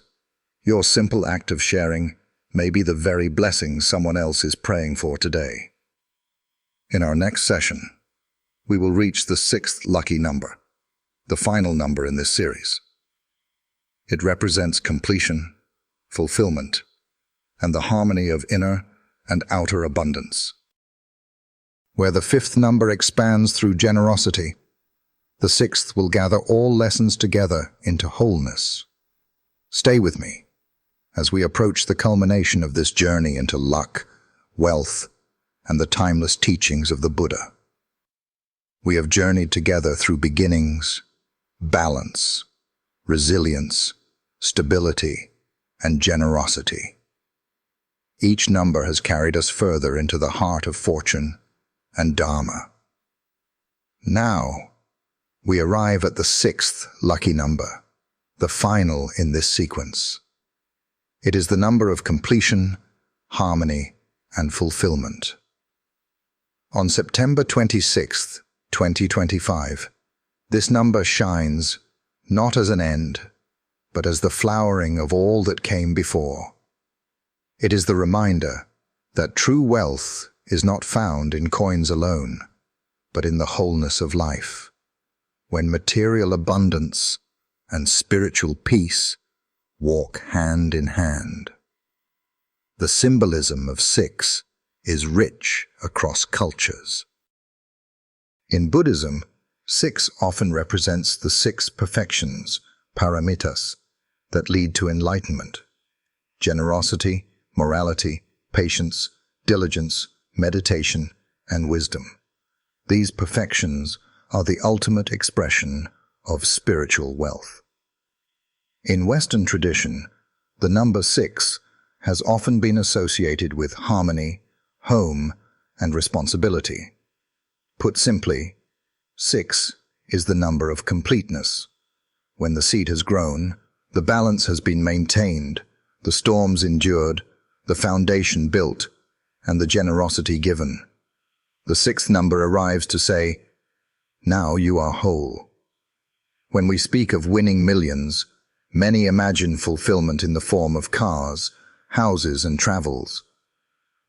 your simple act of sharing may be the very blessing someone else is praying for today. In our next session, we will reach the 6th lucky number, the final number in this series. It represents completion, fulfillment, and the harmony of inner and outer abundance. Where the 5th number expands through generosity, the 6th will gather all lessons together into wholeness. Stay with me as we approach the culmination of this journey into luck, wealth, and the timeless teachings of the Buddha. We have journeyed together through beginnings, balance, resilience, stability, and generosity. Each number has carried us further into the heart of fortune and Dharma. Now, we arrive at the 6th lucky number, the final in this sequence. It is the number of completion, harmony, and fulfillment. On September 26th, 2025, this number shines not as an end, but as the flowering of all that came before. It is the reminder that true wealth is not found in coins alone, but in the wholeness of life, when material abundance and spiritual peace walk hand in hand. The symbolism of 6 is rich across cultures. In Buddhism, 6 often represents the 6 perfections, paramitas, that lead to enlightenment: generosity, morality, patience, diligence, meditation, and wisdom. These perfections are the ultimate expression of spiritual wealth. In Western tradition, the number 6 has often been associated with harmony, home, and responsibility. Put simply, 6 is the number of completeness. When the seed has grown, the balance has been maintained, the storms endured, the foundation built, and the generosity given. The 6th number arrives to say, now you are whole. When we speak of winning millions, many imagine fulfillment in the form of cars, houses, and travels.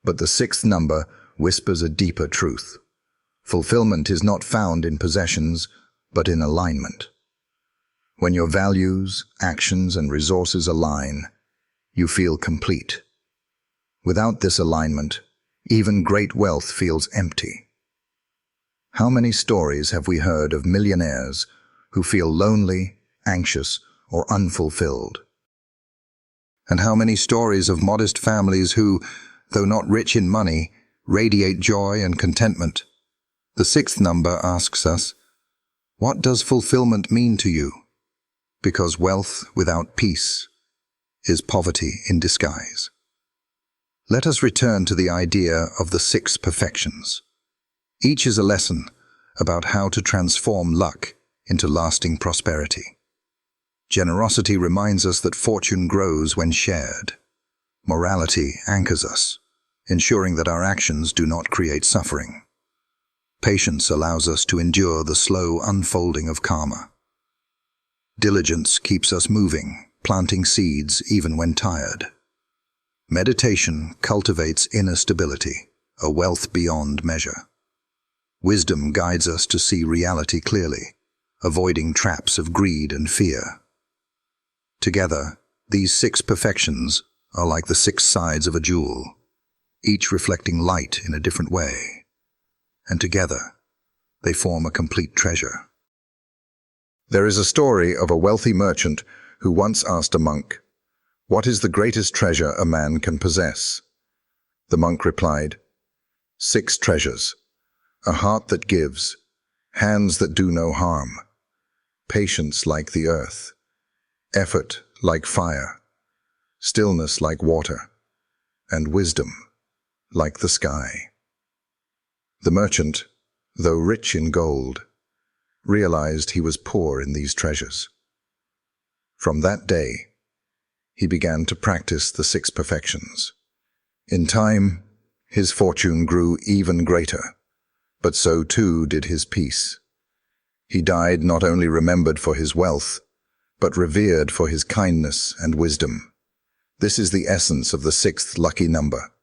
But the 6th number whispers a deeper truth. Fulfillment is not found in possessions, but in alignment. When your values, actions, and resources align, you feel complete. Without this alignment, even great wealth feels empty. How many stories have we heard of millionaires who feel lonely, anxious, or unfulfilled? And how many stories of modest families who, though not rich in money, radiate joy and contentment? The 6th number asks us, what does fulfillment mean to you? Because wealth without peace is poverty in disguise. Let us return to the idea of the 6 perfections. Each is a lesson about how to transform luck into lasting prosperity. Generosity reminds us that fortune grows when shared. Morality anchors us, ensuring that our actions do not create suffering. Patience allows us to endure the slow unfolding of karma. Diligence keeps us moving, planting seeds even when tired. Meditation cultivates inner stability, a wealth beyond measure. Wisdom guides us to see reality clearly, avoiding traps of greed and fear. Together, these 6 perfections are like the 6 sides of a jewel, each reflecting light in a different way. And together, they form a complete treasure. There is a story of a wealthy merchant who once asked a monk, "What is the greatest treasure a man can possess?" The monk replied, 6 treasures, a heart that gives, hands that do no harm, patience like the earth, effort like fire, stillness like water, and wisdom like the sky. The merchant, though rich in gold, realized he was poor in these treasures. From that day, he began to practice the 6 perfections. In time, his fortune grew even greater, but so too did his peace. He died not only remembered for his wealth, but revered for his kindness and wisdom. This is the essence of the 6th lucky number.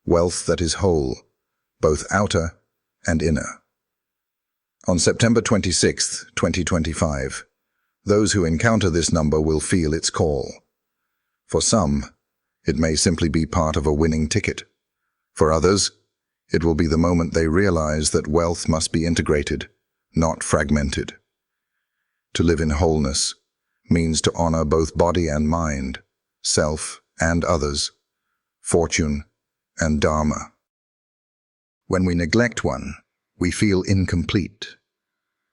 Wealth that is whole, both outer and inner. On September 26, 2025, those who encounter this number will feel its call. For some, it may simply be part of a winning ticket. For others, it will be the moment they realize that wealth must be integrated, not fragmented. To live in wholeness means to honor both body and mind, self and others, fortune and dharma. When we neglect one, we feel incomplete.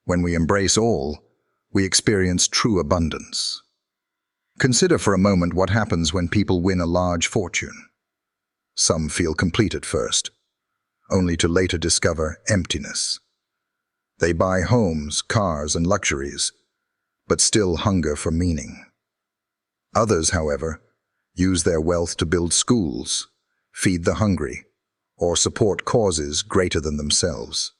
When we embrace all, we experience true abundance. Consider for a moment what happens when people win a large fortune. Some feel complete at first, only to later discover emptiness. They buy homes, cars, and luxuries, but still hunger for meaning. Others, however, use their wealth to build schools, feed the hungry, or support causes greater than themselves.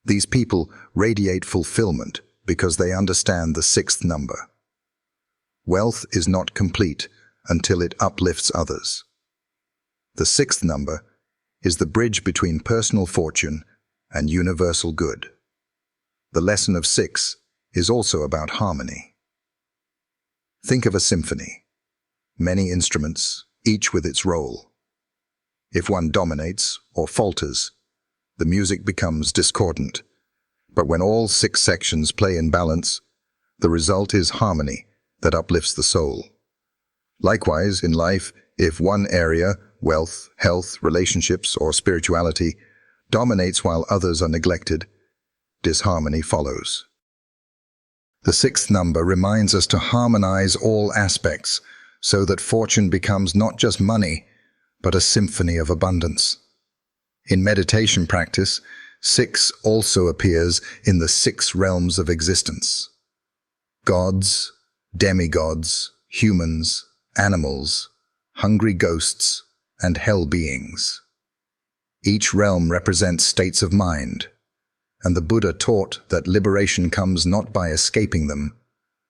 These people radiate fulfillment because they understand the 6th number. Wealth is not complete until it uplifts others. The 6th number is the bridge between personal fortune and universal good. The lesson of 6 is also about harmony. Think of a symphony. Many instruments, each with its role. If one dominates or falters, the music becomes discordant. But when all 6 sections play in balance, the result is harmony that uplifts the soul. Likewise, in life, if one area, wealth, health, relationships, or spirituality, dominates while others are neglected, disharmony follows. The 6th number reminds us to harmonize all aspects so that fortune becomes not just money, but a symphony of abundance. In meditation practice, 6 also appears in the 6 realms of existence. Gods, demigods, humans, animals, hungry ghosts, and hell beings. Each realm represents states of mind, and the Buddha taught that liberation comes not by escaping them,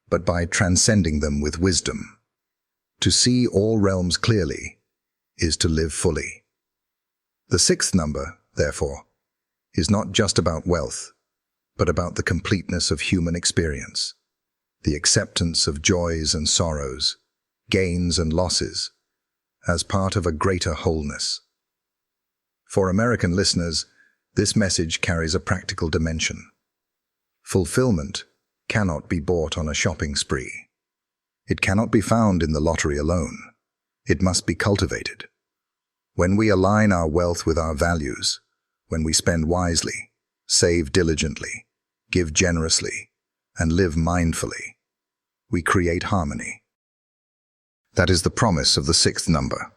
but by transcending them with wisdom. To see all realms clearly is to live fully. The 6th number, therefore, is not just about wealth, but about the completeness of human experience, the acceptance of joys and sorrows, gains and losses, as part of a greater wholeness. For American listeners, this message carries a practical dimension. Fulfillment cannot be bought on a shopping spree. It cannot be found in the lottery alone. It must be cultivated. When we align our wealth with our values, when we spend wisely, save diligently, give generously, and live mindfully, we create harmony. That is the promise of the 6th number,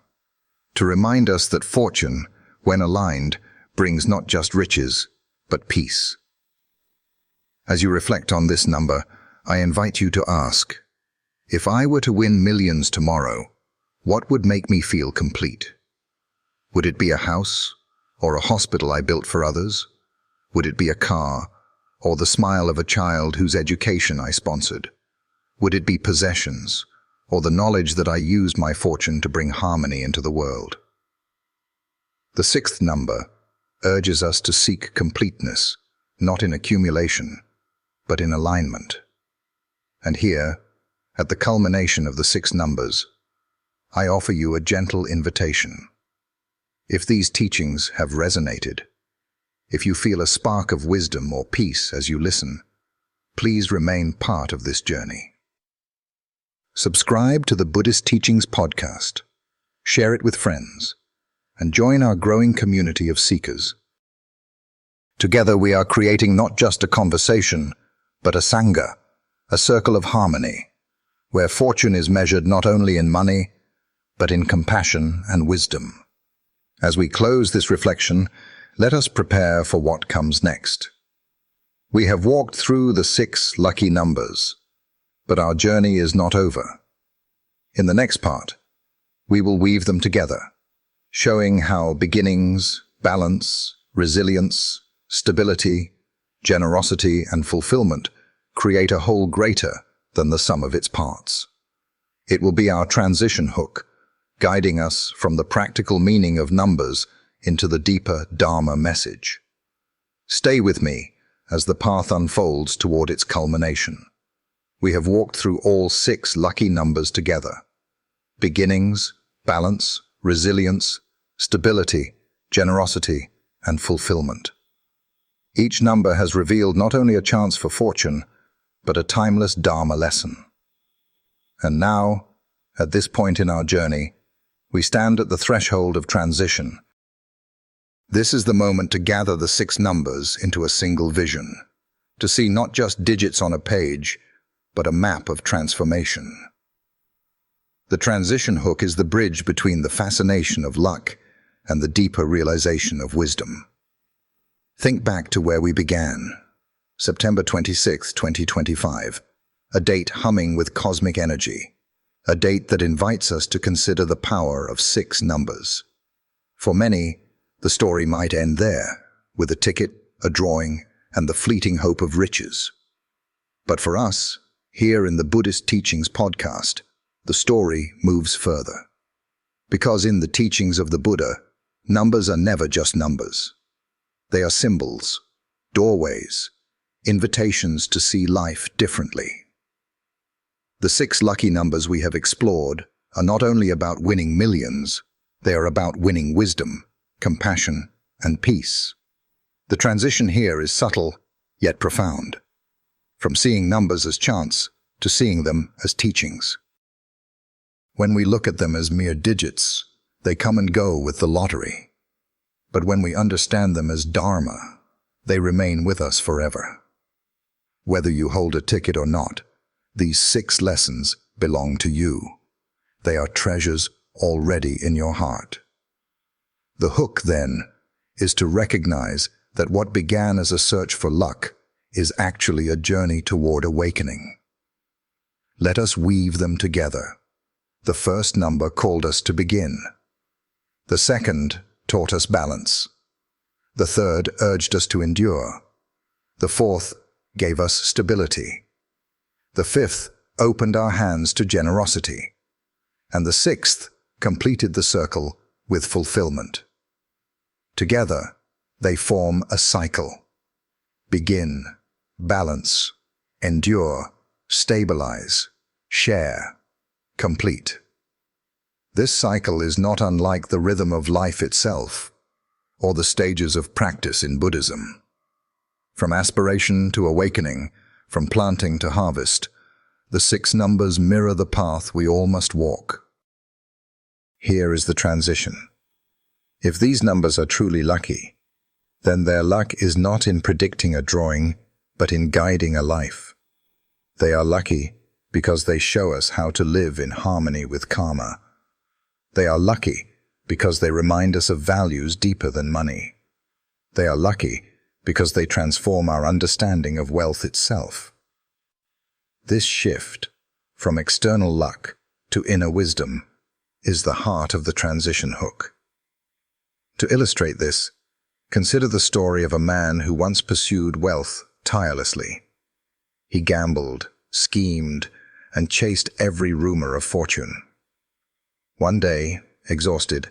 to remind us that fortune, when aligned, brings not just riches, but peace. As you reflect on this number, I invite you to ask, if I were to win millions tomorrow, what would make me feel complete? Would it be a house, or a hospital I built for others? Would it be a car, or the smile of a child whose education I sponsored? Would it be possessions, or the knowledge that I used my fortune to bring harmony into the world? The 6th number urges us to seek completeness, not in accumulation, but in alignment. And here, at the culmination of the 6 numbers, I offer you a gentle invitation. If these teachings have resonated, if you feel a spark of wisdom or peace as you listen, please remain part of this journey. Subscribe to the Buddhist Teachings Podcast, share it with friends, and join our growing community of seekers. Together we are creating not just a conversation, but a sangha, a circle of harmony, where fortune is measured not only in money, but in compassion and wisdom. As we close this reflection, let us prepare for what comes next. We have walked through the 6 lucky numbers, but our journey is not over. In the next part, we will weave them together, showing how beginnings, balance, resilience, stability, generosity, and fulfillment create a whole greater than the sum of its parts. It will be our transition hook, guiding us from the practical meaning of numbers into the deeper Dharma message. Stay with me as the path unfolds toward its culmination. We have walked through all 6 lucky numbers together: beginnings, balance, resilience, stability, generosity, and fulfillment. Each number has revealed not only a chance for fortune, but a timeless Dharma lesson. And now, at this point in our journey, we stand at the threshold of transition. This is the moment to gather the 6 numbers into a single vision, to see not just digits on a page, but a map of transformation. The transition hook is the bridge between the fascination of luck and the deeper realization of wisdom. Think back to where we began, September 26, 2025, a date humming with cosmic energy, a date that invites us to consider the power of 6 numbers. For many, the story might end there, with a ticket, a drawing, and the fleeting hope of riches. But for us, here in the Buddhist Teachings Podcast, the story moves further. Because in the teachings of the Buddha, numbers are never just numbers. They are symbols, doorways, invitations to see life differently. The 6 lucky numbers we have explored are not only about winning millions, they are about winning wisdom, compassion, and peace. The transition here is subtle, yet profound. From seeing numbers as chance to seeing them as teachings. When we look at them as mere digits, they come and go with the lottery. But when we understand them as Dharma, they remain with us forever. Whether you hold a ticket or not, these 6 lessons belong to you. They are treasures already in your heart. The hook, then, is to recognize that what began as a search for luck is actually a journey toward awakening. Let us weave them together. The first number called us to begin. The second taught us balance. The third urged us to endure. The fourth gave us stability. The fifth opened our hands to generosity. And the sixth completed the circle with fulfillment. Together, they form a cycle. Begin, balance, endure, stabilize, share, complete. This cycle is not unlike the rhythm of life itself, or the stages of practice in Buddhism. From aspiration to awakening, from planting to harvest, the 6 numbers mirror the path we all must walk. Here is the transition. If these numbers are truly lucky, then their luck is not in predicting a drawing, but in guiding a life. They are lucky because they show us how to live in harmony with karma. They are lucky because they remind us of values deeper than money. They are lucky because they transform our understanding of wealth itself. This shift from external luck to inner wisdom is the heart of the transition hook. To illustrate this, consider the story of a man who once pursued wealth tirelessly. He gambled, schemed, and chased every rumor of fortune. One day, exhausted,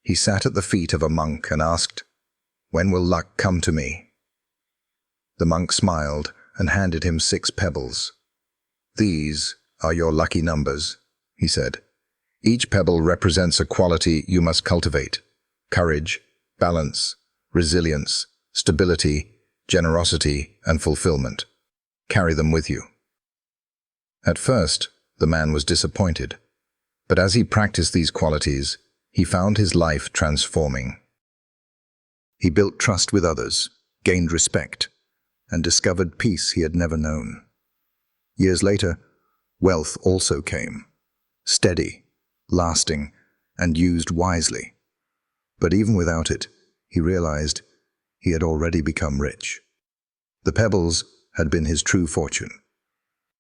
he sat at the feet of a monk and asked, "When will luck come to me?" The monk smiled and handed him 6 pebbles. "These are your lucky numbers," he said. "Each pebble represents a quality you must cultivate: courage, balance, resilience, stability, generosity, and fulfillment. Carry them with you." At first, the man was disappointed, but as he practiced these qualities, he found his life transforming. He built trust with others, gained respect, and discovered peace he had never known. Years later, wealth also came, steady, lasting, and used wisely. But even without it, he realized he had already become rich. The pebbles had been his true fortune.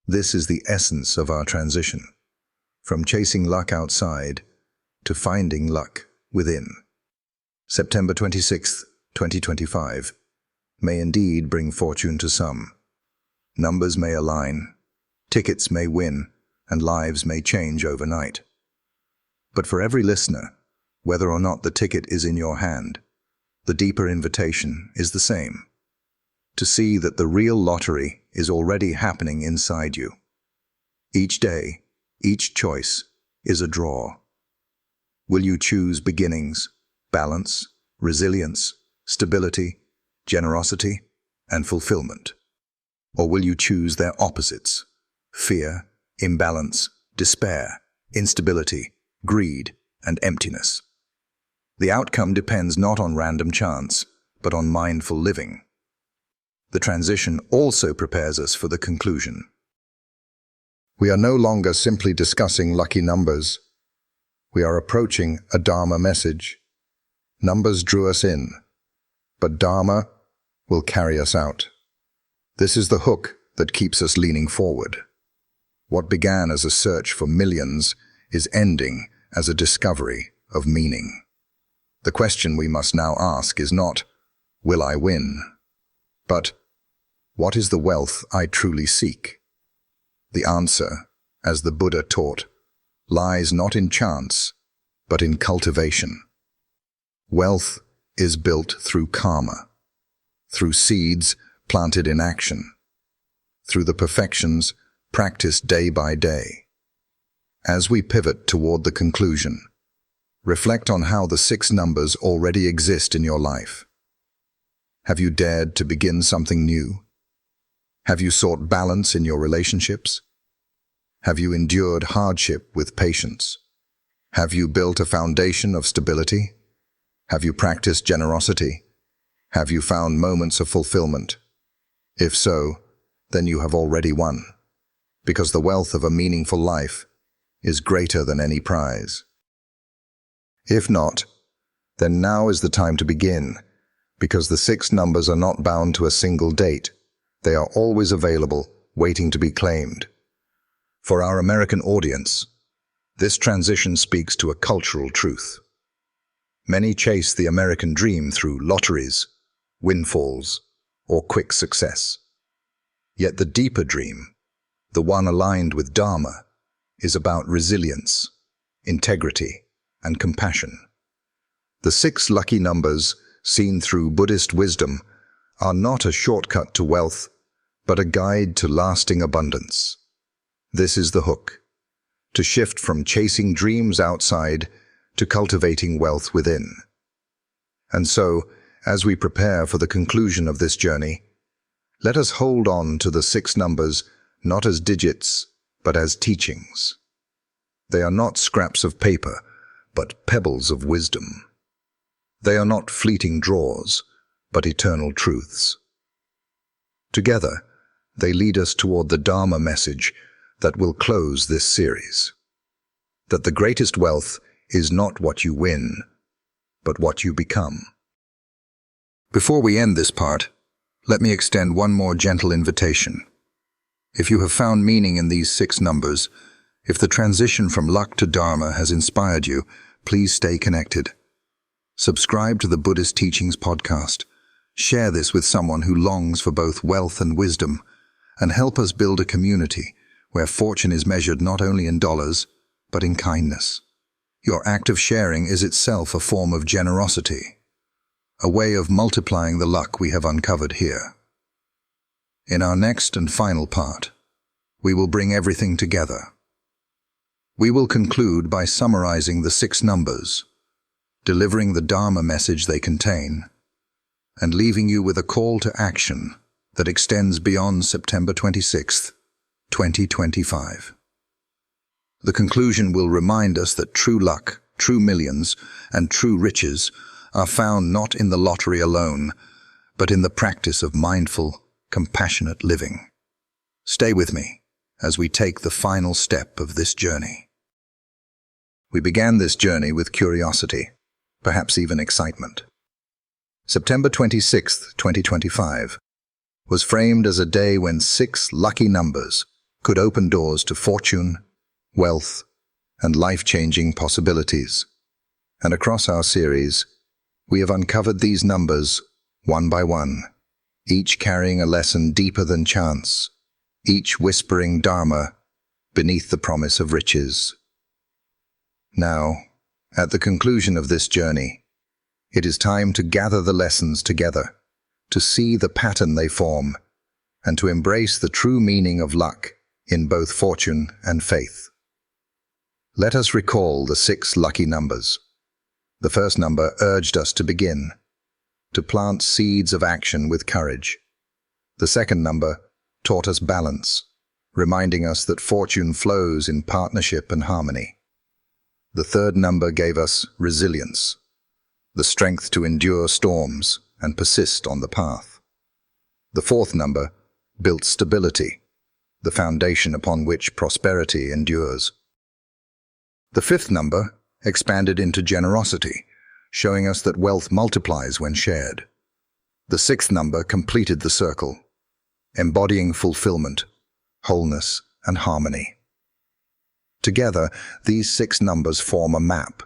This is the essence of our transition, from chasing luck outside to finding luck within. September 26th, 2025, may indeed bring fortune to some. Numbers may align, tickets may win, and lives may change overnight. But for every listener, whether or not the ticket is in your hand, the deeper invitation is the same: to see that the real lottery is already happening inside you. Each day, each choice is a draw. Will you choose beginnings, balance, resilience, stability, generosity, and fulfillment? Or will you choose their opposites: fear, imbalance, despair, instability, greed, and emptiness? The outcome depends not on random chance, but on mindful living. The transition also prepares us for the conclusion. We are no longer simply discussing lucky numbers. We are approaching a Dharma message. Numbers drew us in, but Dharma will carry us out. This is the hook that keeps us leaning forward. What began as a search for millions is ending as a discovery of meaning. The question we must now ask is not, "Will I win?" but, "What is the wealth I truly seek?" The answer, as the Buddha taught, lies not in chance, but in cultivation. Wealth is built through karma, through seeds planted in action, through the perfections practiced day by day. As we pivot toward the conclusion, reflect on how the 6 numbers already exist in your life. Have you dared to begin something new? Have you sought balance in your relationships? Have you endured hardship with patience? Have you built a foundation of stability? Have you practiced generosity? Have you found moments of fulfillment? If so, then you have already won, because the wealth of a meaningful life is greater than any prize. If not, then now is the time to begin, Because the 6 numbers are not bound to a single date. They are always available, waiting to be claimed. For our American audience, this transition speaks to a cultural truth. Many chase the American dream through lotteries, windfalls, or quick success. Yet the deeper dream, the one aligned with Dharma, is about resilience, integrity, and compassion. The 6 lucky numbers, seen through Buddhist wisdom, are not a shortcut to wealth, but a guide to lasting abundance. This is the hook: to shift from chasing dreams outside to cultivating wealth within. And so, as we prepare for the conclusion of this journey, let us hold on to the 6 numbers not as digits, but as teachings. They are not scraps of paper, but pebbles of wisdom. They are not fleeting draws, but eternal truths. Together, they lead us toward the Dharma message that will close this series. That the greatest wealth is not what you win, but what you become. Before we end this part, let me extend one more gentle invitation. If you have found meaning in these 6 numbers, if the transition from luck to Dharma has inspired you, please stay connected. Subscribe to the Buddhist Teachings Podcast. Share this with someone who longs for both wealth and wisdom, and help us build a community where fortune is measured not only in dollars, but in kindness. Your act of sharing is itself a form of generosity, a way of multiplying the luck we have uncovered here. In our next and final part, we will bring everything together. We will conclude by summarizing the 6 numbers, delivering the Dharma message they contain, and leaving you with a call to action that extends beyond September 26th, 2025. The conclusion will remind us that true luck, true millions, and true riches are found not in the lottery alone, but in the practice of mindful, compassionate living. Stay with me as we take the final step of this journey. We began this journey with curiosity, perhaps even excitement. September 26th, 2025, was framed as a day when 6 lucky numbers could open doors to fortune, wealth, and life-changing possibilities. And across our series, we have uncovered these numbers one by one, each carrying a lesson deeper than chance, each whispering Dharma beneath the promise of riches. Now, at the conclusion of this journey, it is time to gather the lessons together, to see the pattern they form, and to embrace the true meaning of luck in both fortune and faith. Let us recall the 6 lucky numbers. The first number urged us to begin, to plant seeds of action with courage. The second number taught us balance, reminding us that fortune flows in partnership and harmony. The third number gave us resilience, the strength to endure storms and persist on the path. The fourth number built stability, the foundation upon which prosperity endures. The fifth number expanded into generosity, showing us that wealth multiplies when shared. The sixth number completed the circle, embodying fulfillment, wholeness, and harmony. Together, these 6 numbers form a map,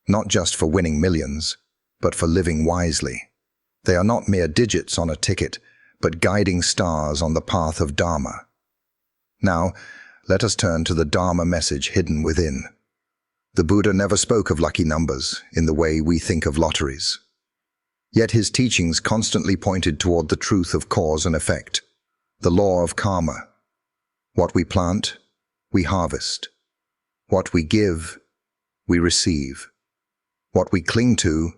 not just for winning millions, but for living wisely. They are not mere digits on a ticket, but guiding stars on the path of Dharma. Now, let us turn to the Dharma message hidden within. The Buddha never spoke of lucky numbers in the way we think of lotteries. Yet his teachings constantly pointed toward the truth of cause and effect, the law of karma. What we plant, we harvest. What we give, we receive. What we cling to,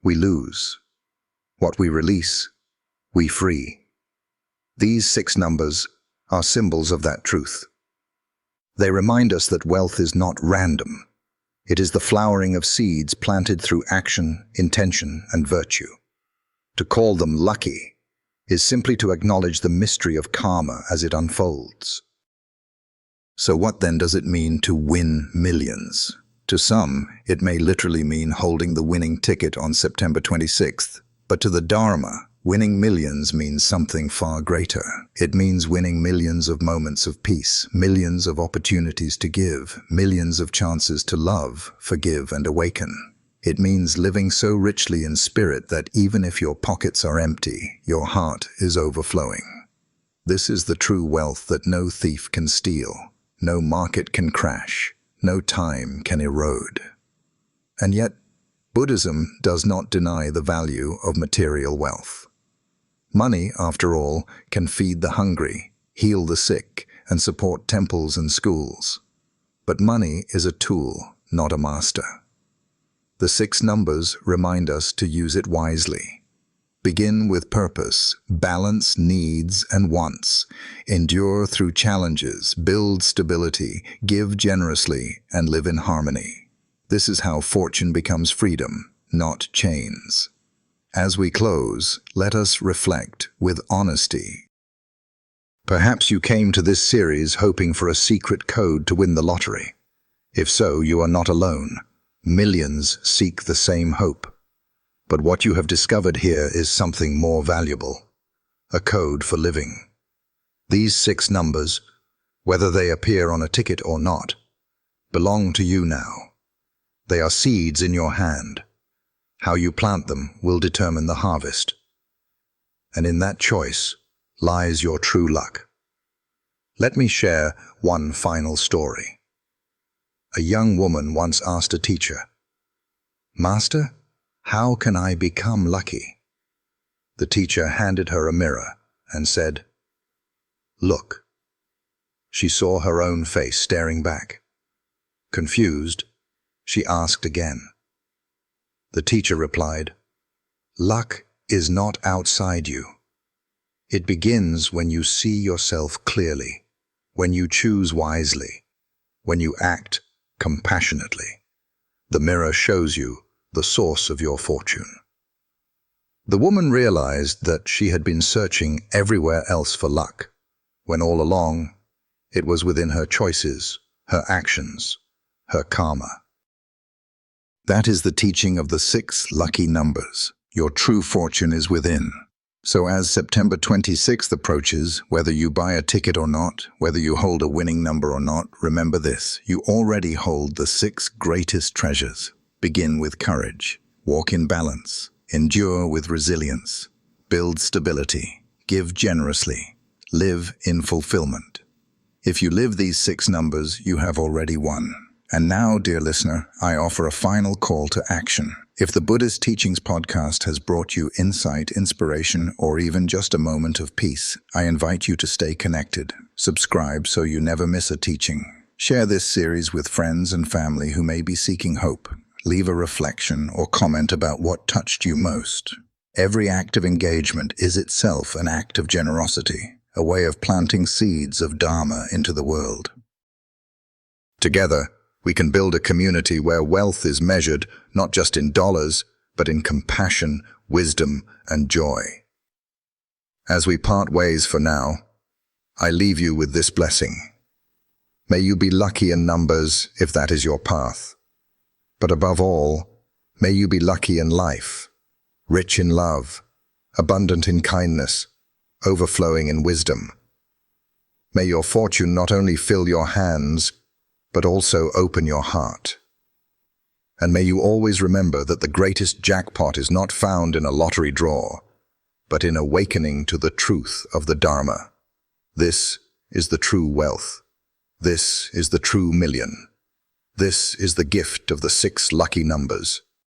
we lose. What we release, we free. These 6 numbers are symbols of that truth. They remind us that wealth is not random. It is the flowering of seeds planted through action, intention, and virtue. To call them lucky is simply to acknowledge the mystery of karma as it unfolds. So what then does it mean to win millions? To some, it may literally mean holding the winning ticket on September 26th, But to the Dharma, winning millions means something far greater. It means winning millions of moments of peace, millions of opportunities to give, millions of chances to love, forgive, and awaken. It means living so richly in spirit that even if your pockets are empty, your heart is overflowing. This is the true wealth that no thief can steal, no market can crash, no time can erode. And yet, Buddhism does not deny the value of material wealth. Money, after all, can feed the hungry, heal the sick, and support temples and schools. But money is a tool, not a master. The 6 numbers remind us to use it wisely. Begin with purpose, balance needs and wants, endure through challenges, build stability, give generously, and live in harmony. This is how fortune becomes freedom, not chains. As we close, let us reflect with honesty. Perhaps you came to this series hoping for a secret code to win the lottery. If so, you are not alone. Millions seek the same hope. But what you have discovered here is something more valuable, a code for living. These 6 numbers, whether they appear on a ticket or not, belong to you now. They are seeds in your hand. How you plant them will determine the harvest. And in that choice lies your true luck. Let me share one final story. A young woman once asked a teacher, "Master, how can I become lucky?" The teacher handed her a mirror and said, "Look." She saw her own face staring back. Confused, she asked again. The teacher replied, "Luck is not outside you. It begins when you see yourself clearly, when you choose wisely, when you act compassionately. The mirror shows you the source of your fortune." The woman realized that she had been searching everywhere else for luck, when all along it was within her choices, her actions, her karma. That is the teaching of the 6 lucky numbers. Your true fortune is within. So as September 26th approaches, whether you buy a ticket or not, whether you hold a winning number or not, remember this: you already hold the 6 greatest treasures. Begin with courage, walk in balance, endure with resilience, build stability, give generously, live in fulfillment. If you live these 6 numbers, you have already won. And now, dear listener, I offer a final call to action. If the Buddhist Teachings Podcast has brought you insight, inspiration, or even just a moment of peace, I invite you to stay connected. Subscribe so you never miss a teaching. Share this series with friends and family who may be seeking hope. Leave a reflection or comment about what touched you most. Every act of engagement is itself an act of generosity, a way of planting seeds of Dharma into the world. Together, we can build a community where wealth is measured not just in dollars, but in compassion, wisdom, and joy. As we part ways for now, I leave you with this blessing. May you be lucky in numbers if that is your path. But above all, may you be lucky in life, rich in love, abundant in kindness, overflowing in wisdom. May your fortune not only fill your hands, but also open your heart. And may you always remember that the greatest jackpot is not found in a lottery draw, but in awakening to the truth of the Dharma. This is the true wealth. This is the true million. This is the gift of the 6 lucky numbers.